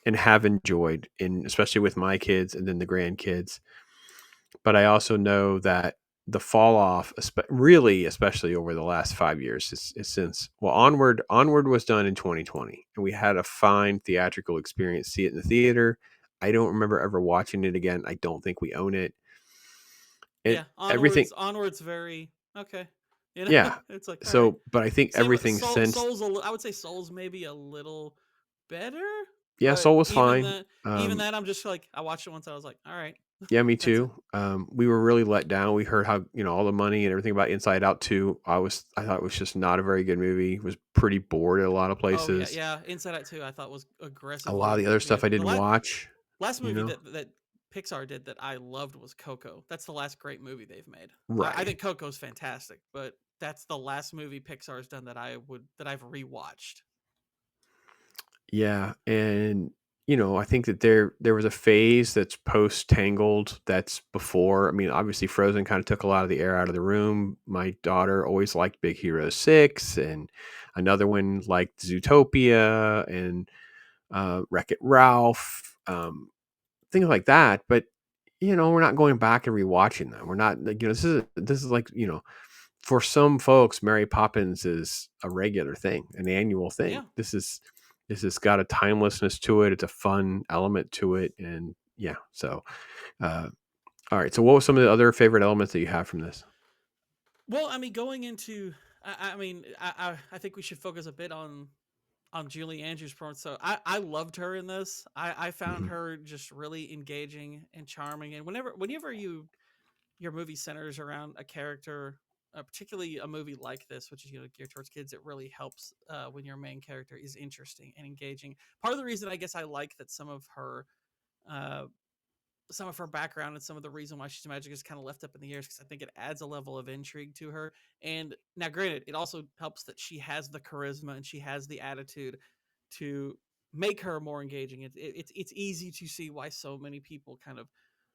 and have enjoyed, and especially with my kids and then the grandkids. But I also know that the fall off, really, especially over the last 5 years, is since Onward was done in 2020, and we had a fine theatrical experience. See it in the theater. I don't remember ever watching it again. I don't think we own it. And Yeah, everything, onwards very okay. yeah. It's like all right. So, but I think Same everything since, I would say Souls maybe a little better, yeah, but Soul was fine. even that I'm just like I watched it once. I was like, all right, Yeah, me that's it. too. We were really let down. We heard how all the money and everything about Inside Out 2. I thought it was just not a very good movie. Was pretty bored at a lot of Oh yeah, places. yeah. Inside Out 2 I thought was A lot of aggressively the other stuff good. I The didn't watch. last You movie know, that Pixar did that I loved was Coco. That's the last great movie they've made. I right? think Coco's fantastic, but that's the last movie Pixar's done that I've rewatched. Yeah, and I think that there was a phase that's post Tangled. That's before. I mean, obviously, Frozen kind of took a lot of the air out of the room. My daughter always liked Big Hero 6, and another one liked Zootopia and Wreck It Ralph. Things like that. But we're not going back and rewatching them. We're not like, this is like for some folks, Mary Poppins is a regular thing, an annual thing. Yeah. This has got a timelessness to it. It's a fun element to it, and yeah. So, uh, all right. So, what were some of the other favorite elements that you have from this? Well, I mean, going into, I mean, I think we should focus a bit on Julie Andrews' performance. So I loved her in this. I found Hmm. her just really engaging and charming. And whenever your movie centers around a character, particularly a movie like this, which is geared towards kids, it really helps when your main character is interesting and engaging. Part of the reason I guess I like that uh, some of her background and some of the reason why she's magic is kind of left up in the air because I think it adds a level of intrigue to her. And now, granted, it also helps that she has the charisma and she has the attitude to make her more engaging. It's easy to see why so many people kind of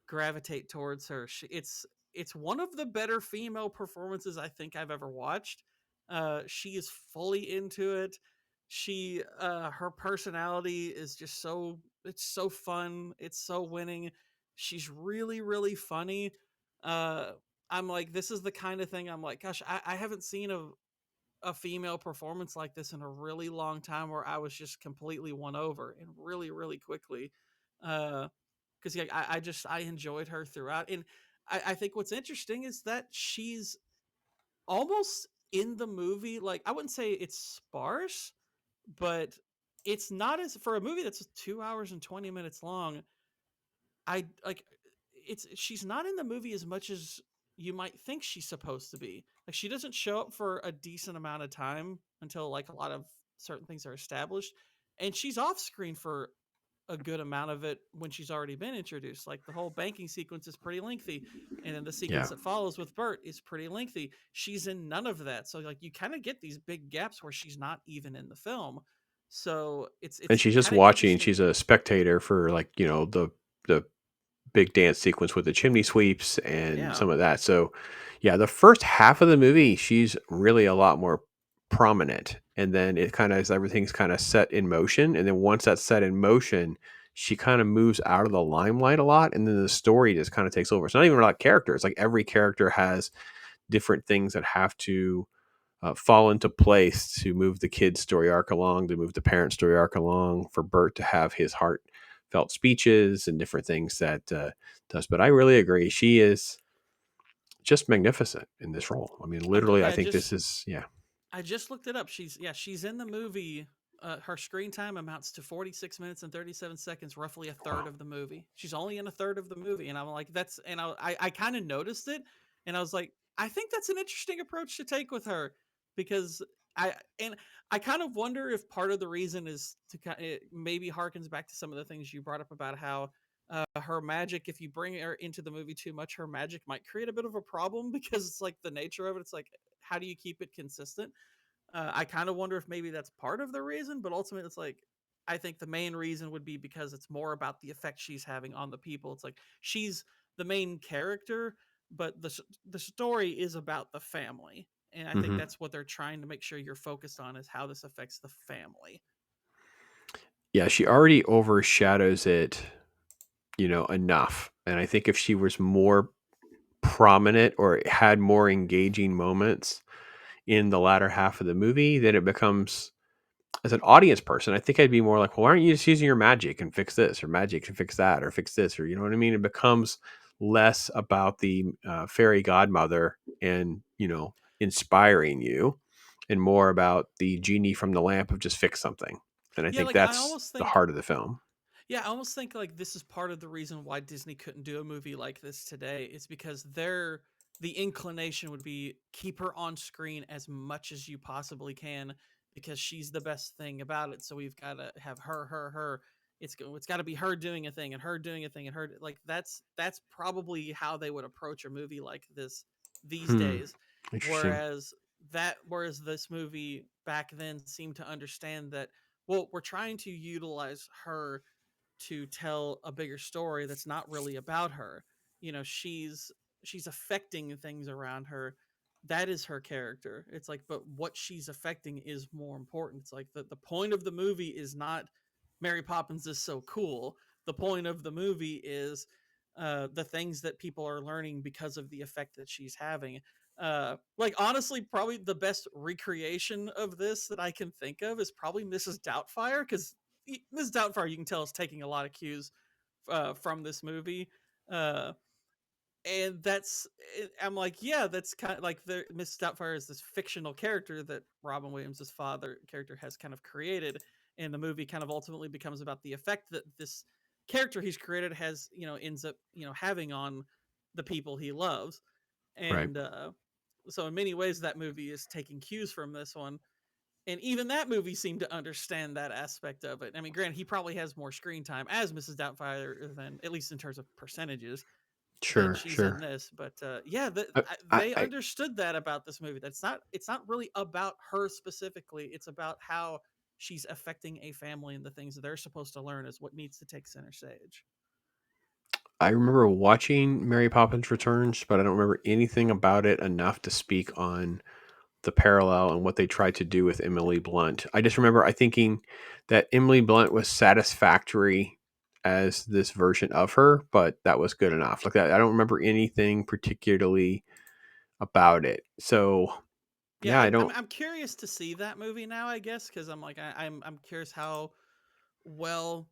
gravitate towards her. It's one of the better female performances I think I've ever watched. She is fully into it. Her personality is just it's so fun. It's so winning. She's really funny. Uh, I'm like, this is the kind of thing I'm like, gosh, I haven't seen a female performance like this in a really long time where I was just completely won over and really, really quickly. Because yeah, I enjoyed her throughout. And I think what's interesting is that she's almost in the movie, like I wouldn't say it's sparse, but it's not as for a movie that's 2 hours and 20 minutes long. I like it's she's not in the movie as much as you might think she's supposed to be. Like she doesn't show up for a decent amount of time until like a lot of certain things are established, and she's off screen for a good amount of it when she's already been introduced. Like the whole banking sequence is pretty lengthy, and then the sequence Yeah. that follows with Bert is pretty lengthy. She's in none of that, so like you kind of get these big gaps where she's not even in the film. So And it's she's just kind of watching. interesting. She's a spectator for, like, the big dance sequence with the chimney sweeps and Yeah, some of that. So, yeah, the first half of the movie, she's really a lot more prominent. And then it kind of is everything's kind of set in motion. And then once that's set in motion, she kind of moves out of the limelight a lot. And then the story just kind of takes over. It's not even about characters. Like every character has different things that have to fall into place to move the kid's story arc along, to move the parent story arc along, for Bert to have his heartfelt speeches and different things that does. But I really agree. She is just magnificent in this role. I mean, literally, I yeah. think this Just is, yeah. I just looked it up. She's in the movie. Her screen time amounts to 46 minutes and 37 seconds, roughly a third Wow. of the movie. She's only in a third of the movie, and I'm like, that's and I kind of noticed it, and I was like, I think that's an interesting approach to take with her because I and I kind of wonder if part of the reason is it maybe harkens back to some of the things you brought up about how her magic, if you bring her into the movie too much, her magic might create a bit of a problem because it's like the nature of it. It's like, how do you keep it consistent? I kind of wonder if maybe that's part of the reason, but ultimately, it's like I think the main reason would be because it's more about the effect she's having on the people. It's like she's the main character, but the story is about the family, and I think Hmm. that's what they're trying to make sure you're focused on is how this affects the family. Yeah, she already overshadows it, enough. And I think if she was more prominent or had more engaging moments in the latter half of the movie, then it becomes, as an audience person, I think I'd be more like, well, why aren't you just using your magic and fix this, or magic and fix that, or fix this, or you know what I mean? It becomes less about the fairy godmother and, inspiring you, and more about the genie from the lamp of just fix something. And I Yeah, think like I that's almost the think heart of the film. Yeah, I almost think like this is part of the reason why Disney couldn't do a movie like this today. Is because the inclination would be keep her on screen as much as you possibly can because she's the best thing about it. So we've got to have her. It's got to be her doing a thing and her doing a thing and her like that's probably how they would approach a movie like this these Hmm. days. Interesting. Whereas whereas this movie back then seemed to understand that well we're trying to utilize her to tell a bigger story that's not really about her. You know, she's affecting things around her. That is her character. It's like, but what she's affecting is more important. It's like the point of the movie is not Mary Poppins is so cool. The point of the movie is the things that people are learning because of the effect that she's having. Like honestly, probably the best recreation of this that I can think of is probably Mrs. Doubtfire because Ms. Doubtfire, you can tell, is taking a lot of cues from this movie. Uh, and I'm like, yeah, that's kind of like Miss Doubtfire is this fictional character that Robin Williams' father character has kind of created, and the movie kind of ultimately becomes about the effect that this character he's created has, ends up, having on the people he loves. Right. And so in many ways, that movie is taking cues from this one, and even that movie seemed to understand that aspect of it. I mean, granted, he probably has more screen time as Mrs. Doubtfire than, at least in terms of percentages, than Sure. she's in Sure. this. But yeah, I, they I understood that about this movie. It's not really about her specifically. It's about how she's affecting a family and the things that they're supposed to learn is what needs to take center stage. I remember watching Mary Poppins Returns, but I don't remember anything about it enough to speak on the parallel and what they tried to do with Emily Blunt. I just remember I thinking that Emily Blunt was satisfactory as this version of her, but that was good enough. Like that, I don't remember anything particularly. about it. So Yeah, yeah, I don't. I'm curious to see that movie now, I guess, because I'm like I'm curious how well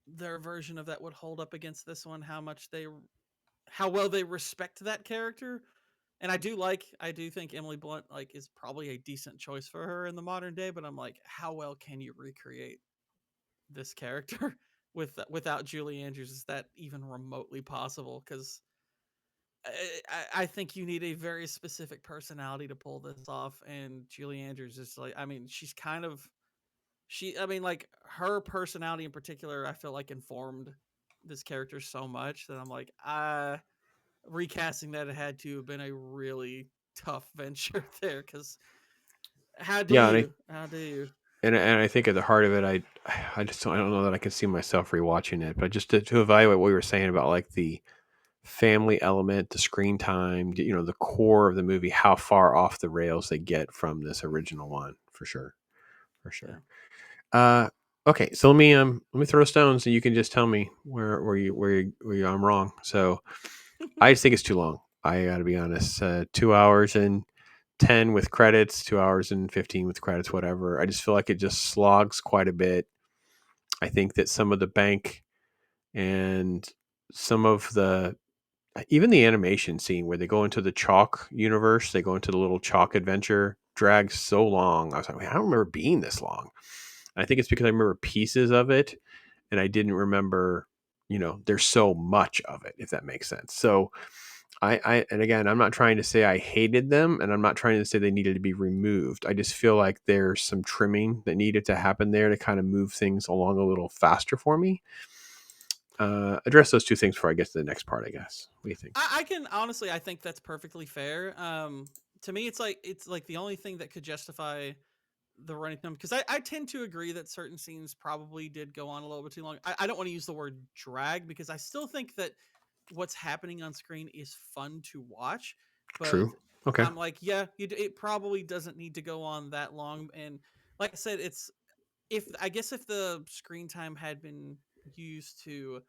their version of that would hold up against this one, how well they respect that character. And I do think Emily Blunt like is probably a decent choice for her in the modern day, but I'm like, how well can you recreate this character without Julie Andrews? Is that even remotely possible? Because I think you need a very specific personality to pull this off, and Julie Andrews is like, I mean, she's kind of I mean, like her personality in particular, I feel like informed this character so much that I'm like, recasting that had to have been a really tough venture there. Because Yeah, and I how do you, and I think at the heart of it, I don't know that I can see myself rewatching it, but just to evaluate what we were saying about like the family element, the screen time, the core of the movie, how far off the rails they get from this original one, for sure, for yeah. sure. Uh, okay, so let me throw stones, and you can just tell me where I'm wrong. So I just think it's too long. I got to be honest. 2 hours and 10 with credits, 2 hours and 15 with credits, whatever. I just feel like it just slogs quite a bit. I think that some of the bank and some of the even the animation scene where they go into the chalk universe, they go into the little chalk adventure, drags so long. I was like, man, I don't remember being this long. And I think it's because I remember pieces of it and I didn't remember, there's so much of it, if that makes sense. So and again, I'm not trying to say I hated them and I'm not trying to say they needed to be removed. I just feel like there's some trimming that needed to happen there to kind of move things along a little faster for me. Address those two things before I get to the next part, I guess. What do you think? I can honestly, I think that's perfectly fair. To me, it's like the only thing that could justify the running time, because I tend to agree that certain scenes probably did go on a little bit too long. I don't want to use the word drag because I still think that what's happening on screen is fun to watch, but True. Okay. I'm like, yeah, it probably doesn't need to go on that long. And like I said, it's if I guess if the screen time had been used to,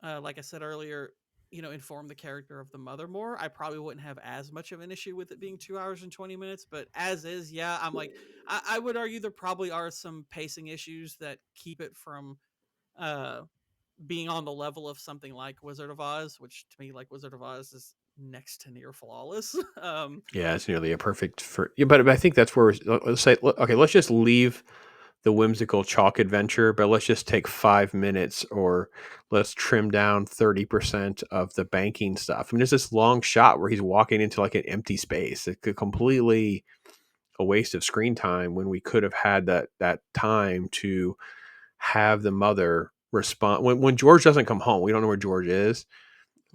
like I said earlier, inform the character of the mother more, I probably wouldn't have as much of an issue with it being 2 hours and 20 minutes. But as is, yeah, I'm like, I would argue there probably are some pacing issues that keep it from uh, being on the level of something like Wizard of Oz, which to me, like Wizard of Oz, is next to near flawless. Yeah, it's nearly a perfect for. Yeah, but I think that's where let's say okay. Let's just leave the whimsical chalk adventure, but let's just take 5 minutes or let's trim down 30% of the banking stuff. I mean, there's this long shot where he's walking into like an empty space. It could completely a waste of screen time when we could have had that time to have the mother respond when George doesn't come home. We don't know where George is,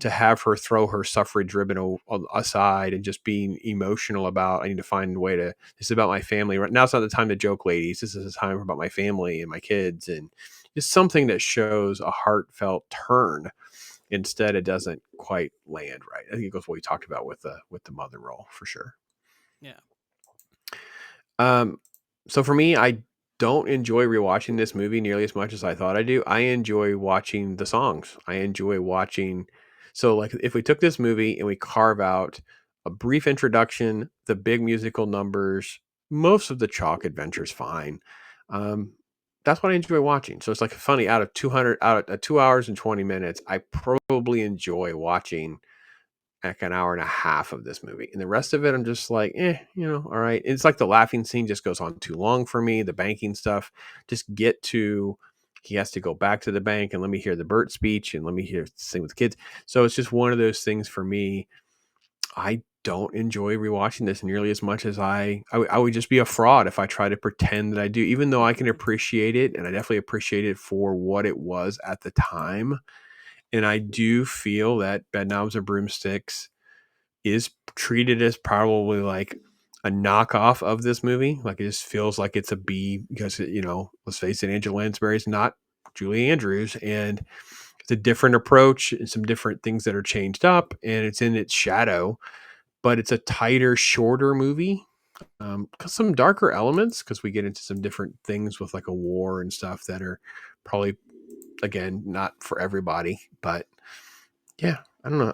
to have her throw her suffrage ribbon aside and just being emotional about, I need to find a way to, this is about my family. Right now, it's not the time to joke, ladies. This is the time about my family and my kids, and just something that shows a heartfelt turn. Instead, it doesn't quite land right. I think it goes what we talked about with the mother role for sure. Yeah. Um, so for me, I don't enjoy rewatching this movie nearly as much as I thought I do. I enjoy watching the songs. I enjoy watching. So like if we took this movie and we carve out a brief introduction, the big musical numbers, most of the chalk adventures fine. Um, that's what I enjoy watching. So it's like funny out of 200 out of 2 hours and 20 minutes, I probably enjoy watching like an hour and a half of this movie. And the rest of it, I'm just like, all right. It's like the laughing scene just goes on too long for me. The banking stuff, just get to, he has to go back to the bank and let me hear the Bert speech and let me hear sing with kids. So it's just one of those things for me. I don't enjoy rewatching this nearly as much as I would just be a fraud if I try to pretend that I do, even though I can appreciate it. And I definitely appreciate it for what it was at the time. And I do feel that Bedknobs and Broomsticks is treated as probably like a knockoff of this movie. Like it just feels like it's a B because let's face it, Angela Lansbury is not Julie Andrews, and it's a different approach and some different things that are changed up, and it's in its shadow. But it's a tighter, shorter movie. Some darker elements because we get into some different things with like a war and stuff that are probably again not for everybody. But yeah, I don't know.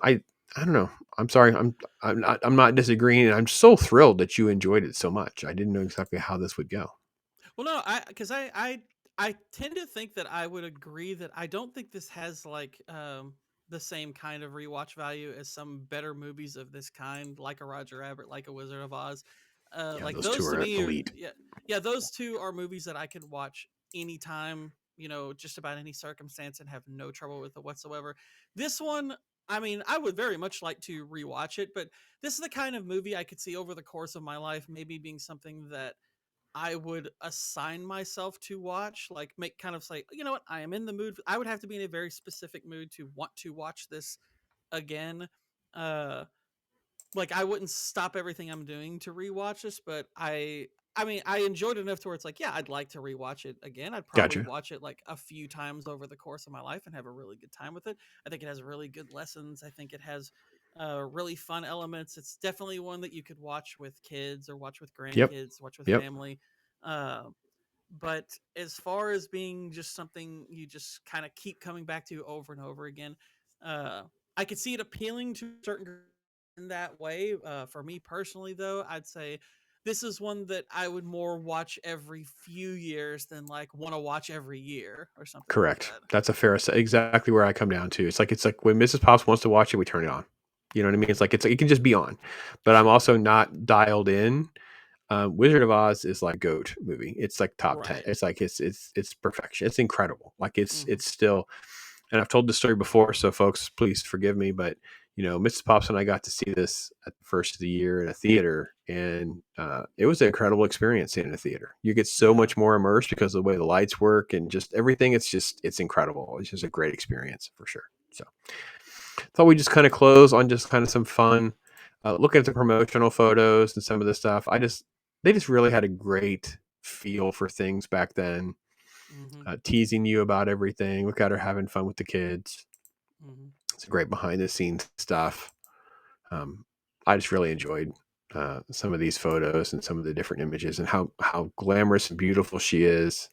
I don't know. I'm sorry. I'm not disagreeing. I'm so thrilled that you enjoyed it so much. I didn't know exactly how this would go. Well, no, I tend to think that I would agree that I don't think this has like the same kind of rewatch value as some better movies of this kind, like a Roger Rabbit, like a Wizard of Oz. Yeah, Like those two those to are me are elite. yeah, those two are movies that I could watch anytime, you know, just about any circumstance and have no trouble with it whatsoever. This one, I mean, I would very much like to rewatch it, but this is the kind of movie I could see over the course of my life maybe being something that I would assign myself to watch, like make kind of say, you know what, I am in the mood. I would have to be in a very specific mood to want to watch this again. Uh, like I wouldn't stop everything I'm doing to rewatch this, but I mean, I enjoyed it enough to where it's like, yeah, I'd like to rewatch it again. I'd probably Gotcha. watch it like a few times over the course of my life and have a really good time with it. I think it has really good lessons. I think it has really fun elements. It's definitely one that you could watch with kids or watch with Yep. grandkids, watch with Yep. family. Uh, but as far as being just something you just kind of keep coming back to over and over again, uh, I could see it appealing to certain in that way. For me personally, though, I'd say this is one that I would more watch every few years than like want to watch every year or something like Correct. that. That's a fair exactly where I come down to. It's like when Mrs. Pops wants to watch it, we turn it on. You know what I mean? It's like it can just be on. But I'm Sure. also not dialed in. Wizard of Oz is like GOAT movie. It's like top 10. Right. It's like it's perfection. It's incredible. Like Mm-hmm. it's still, and I've told this story before, so folks, please forgive me, but Mrs. Pops and I got to see this at the first of the year in a theater, and it was an incredible experience seeing it in a theater. You get so Yeah. much more immersed because of the way the lights work and just everything. It's incredible. It's just a great experience for sure. So thought we just kind of close on just kind of some fun, looking at the promotional photos and some of the stuff. They just really had a great feel for things back then, Mm-hmm. teasing you about everything. Look at her having fun with the kids. Mm-hmm. It's great behind the scenes stuff. Um, I just really enjoyed some of these photos and some of the different images and how glamorous and beautiful she is.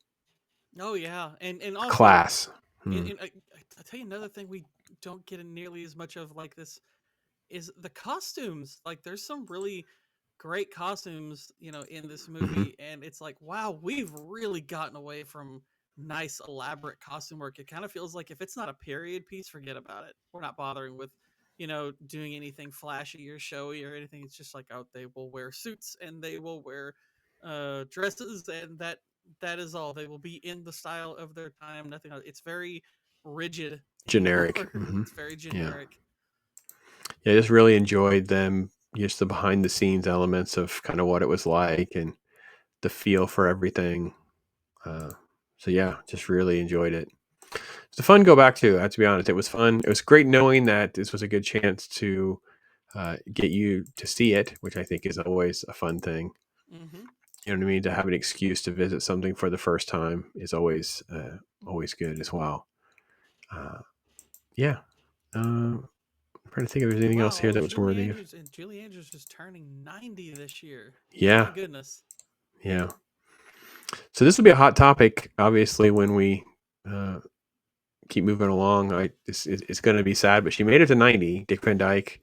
Oh yeah, and also, Class. Hmm. I tell you another thing we don't get nearly as much of like this is the costumes. Like there's some really great costumes, you know, in this Hmm. movie and it's like, wow, we've really gotten away from nice elaborate costume work. It kind of feels like if it's not a period piece, forget about it. We're not bothering with, you know, doing anything flashy or showy or anything. It's just like, oh, they will wear suits and they will wear dresses and that is all. They will be in the style of their time, nothing else. It's very rigid, you know, Generic. Hmm. it's very Yeah. generic. Yeah, I just really enjoyed them, just the behind the scenes elements of kind of what it was like and the feel for everything. Uh, so yeah, just really enjoyed it. It's a fun go back to. I have to be honest, it was fun. It was great knowing that this was a good chance to get you to see it, which I think is always a fun thing. Mhm. You know what I mean? To have an excuse to visit something for the first time is always good as well. Uh, yeah. I'm trying to think if there's anything else Wow, here oh, that was worthy of. Julie Andrews is turning 90 this year. My Yeah. goodness. Yeah. So this will be a hot topic, obviously, when we uh, keep moving along. It's going to be sad, but she made it to 90. Dick Van Dyke.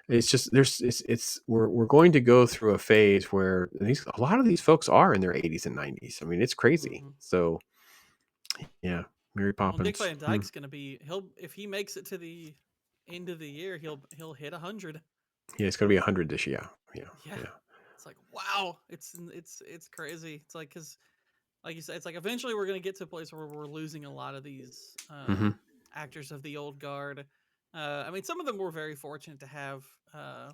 It's just we're going to go through a phase where a lot of these folks are in their 80s and 90s. I mean, it's crazy. Hmm. So yeah, Mary Well, Dick Poppins. Van Dyke's going to be he'll if he makes it to the end of the year, he'll hit 100. Yeah, it's going to be 100 this year. Yeah, Yeah. yeah. It's like, wow, it's crazy. It's like cuz like you said, it's like eventually we're going to get to a place where we're losing a lot of these Hmm. actors of the old guard. I mean, some of them were very fortunate uh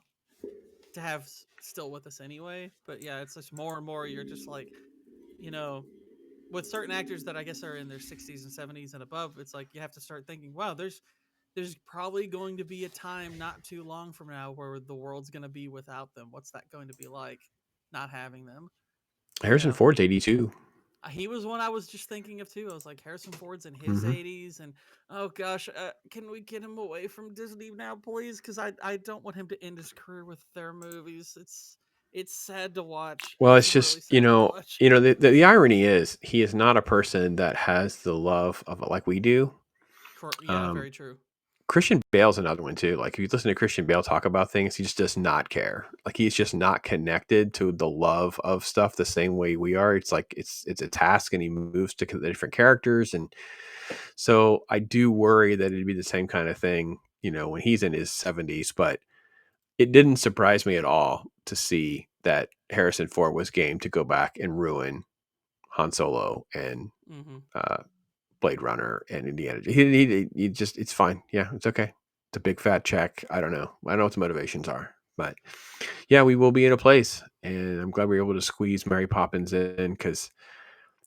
to have still with us anyway, but yeah, it's just more and more you're just like, you know, with certain actors that I guess are in their 60s and 70s and above, it's like you have to start thinking, wow, there's probably going to be a time not too long from now where the world's going to be without them. What's that going to be like not having them? You Harrison know, Ford's 82. he was one I was just thinking of too. I was like Harrison Ford's in his Hmm. 80s and oh gosh, can we get him away from Disney now please cuz I don't want him to end his career with their movies. It's sad to watch. Well, It's it's really just sad to watch. the irony is he is not a person that has the love of it like we do. Yeah, Um, very true. Christian Bale's another one too. Like, if you listen to Christian Bale talk about things, he just does not care. Like, he's just not connected to the love of stuff the same way we are. It's like it's a task, and he moves to the different characters, and so I do worry that it'd be the same kind of thing, when he's in his 70s. But it didn't surprise me at all to see that Harrison Ford was game to go back and ruin Han Solo and Hmm. uh, Blade Runner and Indiana. He just, it's fine. Yeah, it's okay. It's a big fat check. I don't know. I don't know what the motivations are, but yeah, we will be in a place, and I'm glad we were able to squeeze Mary Poppins in, because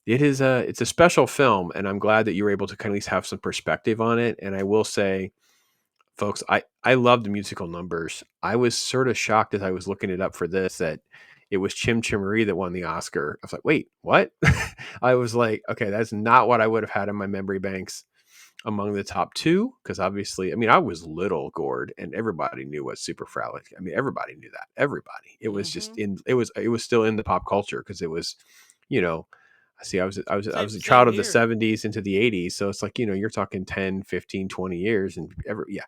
it's a special film, and I'm glad that you were able to kind of at least have some perspective on it. And I will say, folks, I love the musical numbers. I was sort of shocked as I was looking it up for this that it was Chim Chimery that won the Oscar. I was like, wait, what? I was like, okay, that's not what I would have had in my memory banks among the top two, because obviously, I mean, I was little, Gord, and everybody knew what Superfrolic. I mean, everybody knew that. Everybody. It was just Hmm. in. It was still in the pop culture, because it was, you know. See, I was a child Same of the here. 70s into the 80s, so it's like, you're talking 10, 15, 20 years, and yeah.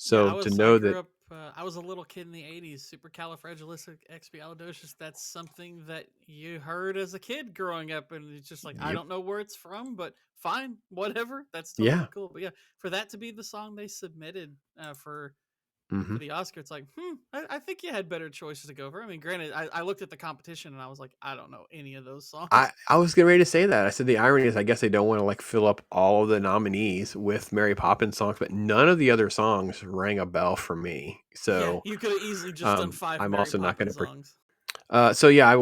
Yeah, So to I know grew that, up. I was a little kid in the '80s. Supercalifragilisticexpialidocious. That's something that you heard as a kid growing up, and it's just like I yep, don't know where it's from, but fine, whatever. That's yeah, totally cool. But yeah, for that to be the song they submitted for hmm the Oscar, it's like, I think you had better choices to go for. I mean, granted, I looked at the competition and I was like, I don't know any of those songs. I was getting ready to say that. I said the irony is, I guess they don't want to like fill up all of the nominees with Mary Poppins songs, but none of the other songs rang a bell for me. Yeah, So you could have easily just done five I'm Mary also not going Poppins to. songs. So yeah, I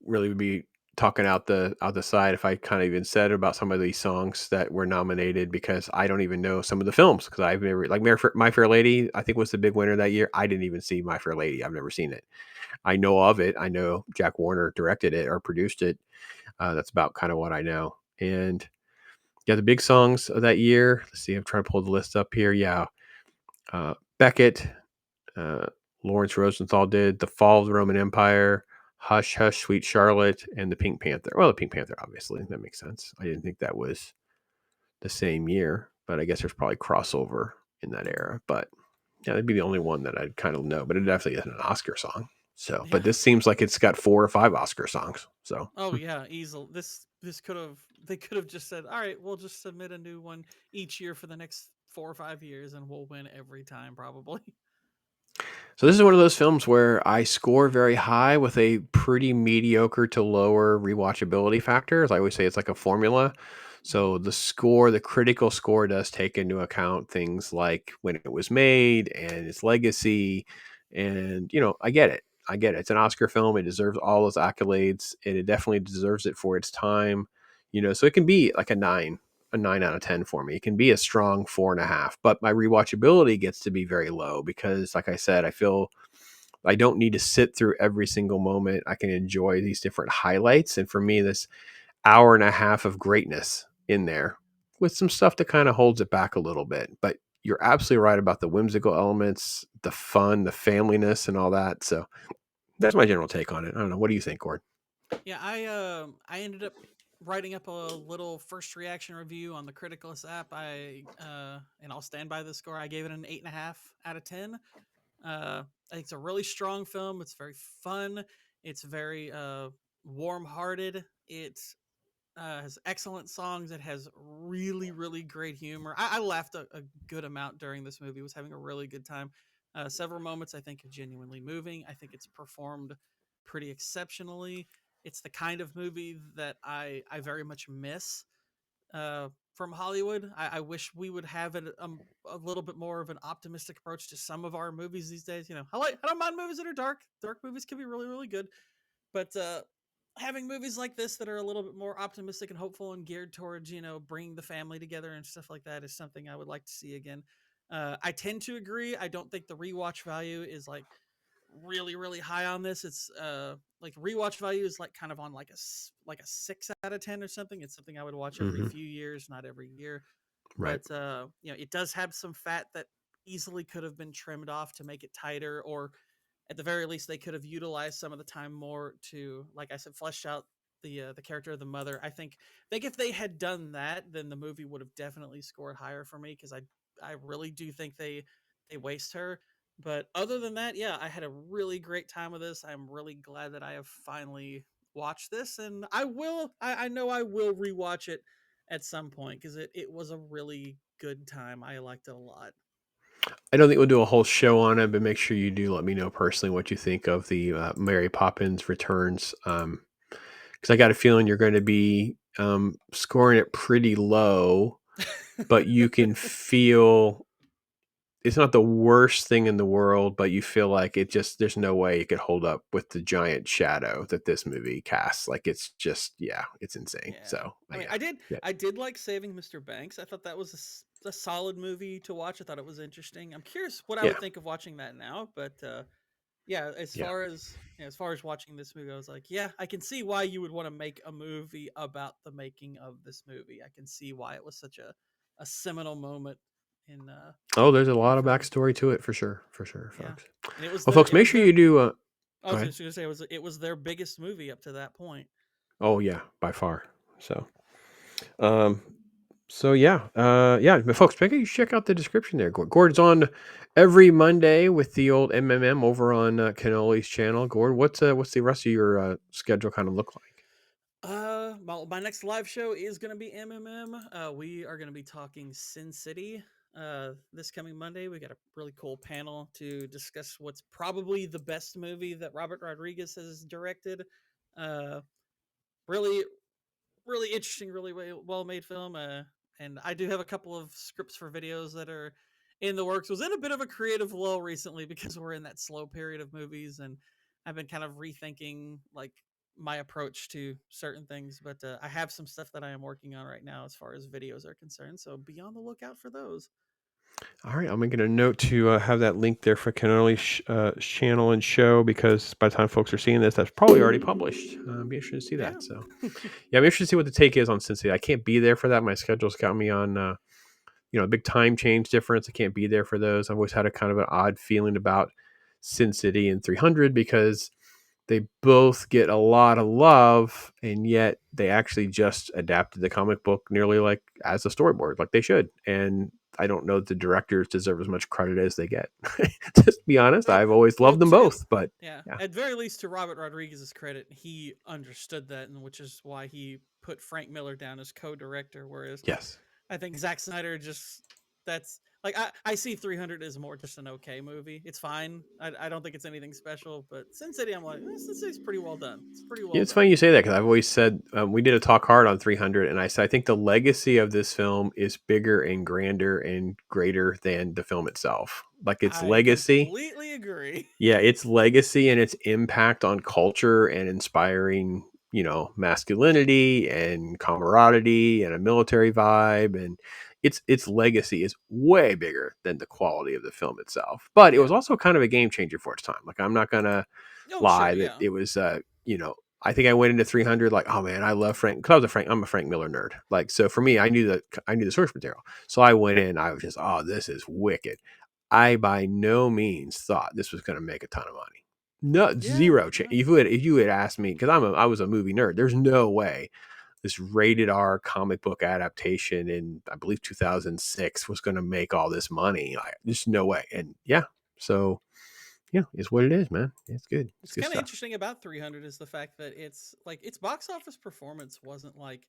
really would be talking out the side if I kind of even said about some of these songs that were nominated, because I don't even know some of the films, because I've never, like, My Fair Lady, I think was the big winner that year. I didn't even see My Fair Lady. I've never seen it. I know of it. I know Jack Warner directed it or produced it. That's about kind of what I know. And yeah, the big songs of that year. Let's see. I'm trying to pull the list up here. Yeah, Beckett, uh, Lawrence Rosenthal did The Fall of the Roman Empire, Hush Hush, Sweet Charlotte, and the Pink Panther. Well, the Pink Panther, obviously, that makes sense. I didn't think that was the same year, but I guess there's probably crossover in that era. But yeah, that'd be the only one that I'd kind of know. But it definitely isn't an Oscar song. So, but Yeah. this seems like it's got 4 or 5 Oscar songs. So, Oh yeah, easily. This could have they could have just said, all right, we'll just submit a new one each year for the next 4 or 5 years, and we'll win every time probably. So this is one of those films where I score very high with a pretty mediocre to lower rewatchability factor. As I always say, it's like a formula. Hmm. So the critical score does take into account things like when it was made and its legacy. And, I get it. I get it. It's an Oscar film. It deserves all those accolades, and it definitely deserves it for its time. So it can be like a 9 out of 10 for me. It can be a strong 4.5, but my rewatchability gets to be very low because, like I said, I feel I don't need to sit through every single moment. I can enjoy these different highlights. And for me, this hour and a half of greatness in there with some stuff that kind of holds it back a little bit. But you're absolutely right about the whimsical elements, the fun, the familyness, and all that. So that's my general take on it. I don't know. What do you think, Gord? Yeah, I ended up writing up a little first reaction review on the Criticalist app. And I'll stand by the score. I gave it an 8.5 out of 10. I think it's a really strong film. It's very fun. It's very warm-hearted. It has excellent songs. It has really, really great humor. I laughed a good amount during this movie. Was having a really good time. Several moments I think are genuinely moving. I think it's performed pretty exceptionally. It's the kind of movie that I very much miss from Hollywood. I wish we would have a little bit more of an optimistic approach to some of our movies these days. I don't mind movies that are dark. Dark movies can be really, really good, but having movies like this that are a little bit more optimistic and hopeful and geared towards bringing the family together and stuff like that is something I would like to see again. I tend to agree. I don't think the rewatch value is like really, really high on this. It's like rewatch value is like kind of on like a 6 out of 10 or something. It's something I would watch every Hmm. few years, not every year. Right. But it does have some fat that easily could have been trimmed off to make it tighter, or at the very least, they could have utilized some of the time more to, like I said, flesh out the character of the mother. I think if they had done that, then the movie would have definitely scored higher for me because I I really do think they waste her. But other than that, yeah, I had a really great time with this. I'm really glad that I have finally watched this, and I will. I know I will rewatch it at some point because it was a really good time. I liked it a lot. I don't think we'll do a whole show on it, but make sure you do let me know personally what you think of the Mary Poppins Returns. Because I got a feeling you're going to be scoring it pretty low, but you can feel it's not the worst thing in the world, but you feel like it just there's no way it could hold up with the giant shadow that this movie casts. Like it's just yeah, it's insane. Yeah. So I mean, yeah, yeah, I did like Saving Mr. Banks. I thought that was a solid movie to watch. I thought it was interesting. I'm curious what I yeah, would think of watching that now, but yeah, yeah. as far as watching this movie, I was like, yeah, I can see why you would want to make a movie about the making of this movie. I can see why it was such a seminal moment in Oh, there's a lot of film. backstory to it for sure, Yeah. folks. And it was Well, folks, it make was sure their you do. I Go was ahead. just going to say it was their biggest movie up to that point. Oh yeah, by far. So, um, yeah, but folks, make sure you check out the description there. Gord's on every Monday with the old MMM over on Canoli's channel. Gord, what's the rest of your schedule kind of look like? My next live show is going to be MMM. We are going to be talking Sin City this coming Monday. We got a really cool panel to discuss what's probably the best movie that Robert Rodriguez has directed. Uh, really, really interesting, really well made film. And I do have a couple of scripts for videos that are in the works. Was in a bit of a creative lull recently because we're in that slow period of movies, and I've been kind of rethinking like my approach to certain things. But I have some stuff that I am working on right now as far as videos are concerned. So be on the lookout for those. All right, I'm making a note to have that link there for Canoli's channel and show because by the time folks are seeing this, that's probably already published. Be interested to see Yeah. that. So, yeah, I'm interested to see what the take is on Cincinnati. I can't be there for that. My schedule's got me on, a big time change difference. I can't be there for those. I've always had a kind of an odd feeling about Sin City and 300 because they both get a lot of love, and yet they actually just adapted the comic book nearly like as a storyboard, like they should. And I don't know that the directors deserve as much credit as they get. Just to be honest, Well, I've always well, loved them both, but yeah. yeah, At very least, to Robert Rodriguez's credit, he understood that, and which is why he put Frank Miller down as co-director. Whereas yes. I think Zack Snyder just that's like I see 300 as more just an okay movie. It's fine. I don't think it's anything special, but Sin City, I'm like, Sin City's pretty well done. It's pretty Yeah, well it's funny done. you say that because I've always said we did a talk hard on 300, and I said I think the legacy of this film is bigger and grander and greater than the film itself. Like its I legacy, completely agree. yeah, its legacy and its impact on culture and inspiring, masculinity and camaraderie and a military vibe and its legacy is way bigger than the quality of the film itself. But it was Yeah. also kind of a game changer for its time. Like I'm not gonna Oh, sure. lie that Yeah. it was I think I went into 300 like, oh man, I love Frank because I'm a Frank Miller nerd. Like so for me, I knew the source material. So I went in, I was just, oh, this is wicked. I by no means thought this was going to make a ton of money. No, Yeah. zero chance. No. If you had asked me, because I was a movie nerd, there's no way this rated R comic book adaptation in I believe 2006 was going to make all this money. Like, there's no way. And yeah, so yeah, it's what it is, man. It's good. It's What's good kind of stuff. interesting about 300 is the fact that it's like its box office performance wasn't like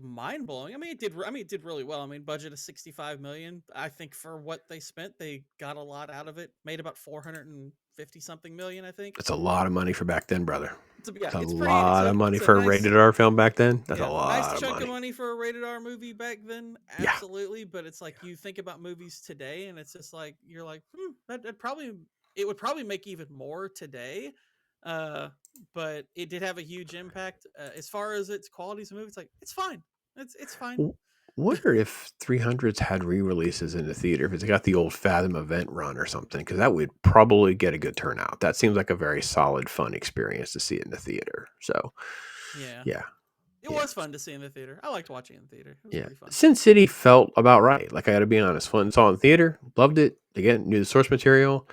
mind blowing. I mean, it did. I mean, it did really well. I mean, budget of 65 million. I think for what they spent, they got a lot out of it. Made about 450 something million. I think. It's a lot of money for back then, brother. Yeah, It's a it's pretty. lot of money It's a for a nice rated R film back then. That's a yeah nice lot of chunk of money. money for a rated R movie back then. Yeah. Absolutely, but it's like you think about movies today, and it's just like you're like, that probably it would probably make even more today. Uh, but it did have a huge impact as far as its quality as a movie. It's like it's fine. It's fine. Wonder if 300s had re-releases in the theater if it's got the old Fathom event run or something, because that would probably get a good turnout. That seems like a very solid, fun experience to see it in the theater. So, Yeah, yeah, it yeah, was fun to see in the theater. I liked watching it in the theater. It was yeah. pretty fun. Sin City felt about right. Like I got to be honest, when saw it in theater, loved it. Again, knew the source material.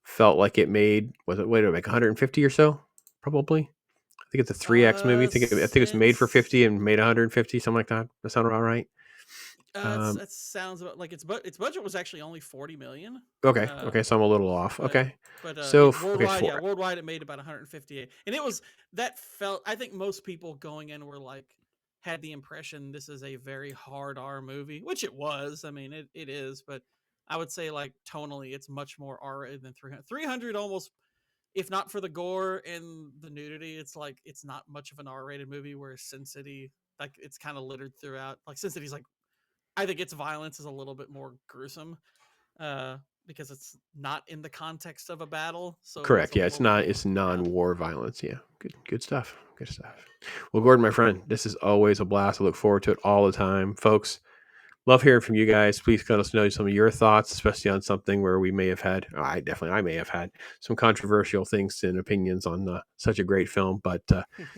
Felt like it made was it wait to make 150 or so, probably. I think it's a 3X movie. I think it was made for Since 50 and made 150, something like that. That sound about right. That sounds about like its budget was actually only 40 million. Okay, Uh, okay, so I'm a little off. but Okay, yeah, so okay, worldwide, four. worldwide it made about 158, and it was that felt. I think most people going in were like had the impression this is a very hard R movie, which it was. I mean, it is, but I would say like tonally, it's much more R rated than 300. 300 almost, if not for the gore and the nudity, it's like it's not much of an R rated movie. Whereas Sin City, like it's kind of littered throughout. Like Sin City's like I think its violence is a little bit more gruesome uh, because it's not in the context of a battle, so it's Correct. a Yeah, it's little not. It's yeah. non-war violence. Yeah, good stuff. Good stuff. Well, Gordon, my friend, this is always a blast. I look forward to it all the time, folks. Love hearing from you guys. Please let us know some of your thoughts, especially on something where we may have had. I may have had some controversial things and opinions on such a great film, but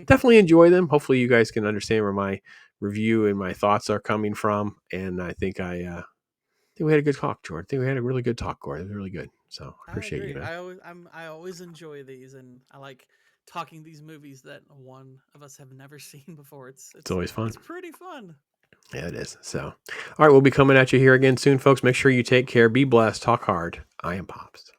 definitely enjoy them. Hopefully, you guys can understand where my review and my thoughts are coming from. And I think we had a good talk, George. I think we had a really good talk, Gordon. It was really good. So I I appreciate you, agree. man. I always enjoy these, and I like talking these movies that one of us have never seen before. It's always fun. It's pretty fun. Yeah, it is. So, all right, we'll be coming at you here again soon, folks. Make sure you take care. Be blessed. Talk hard. I am Pops.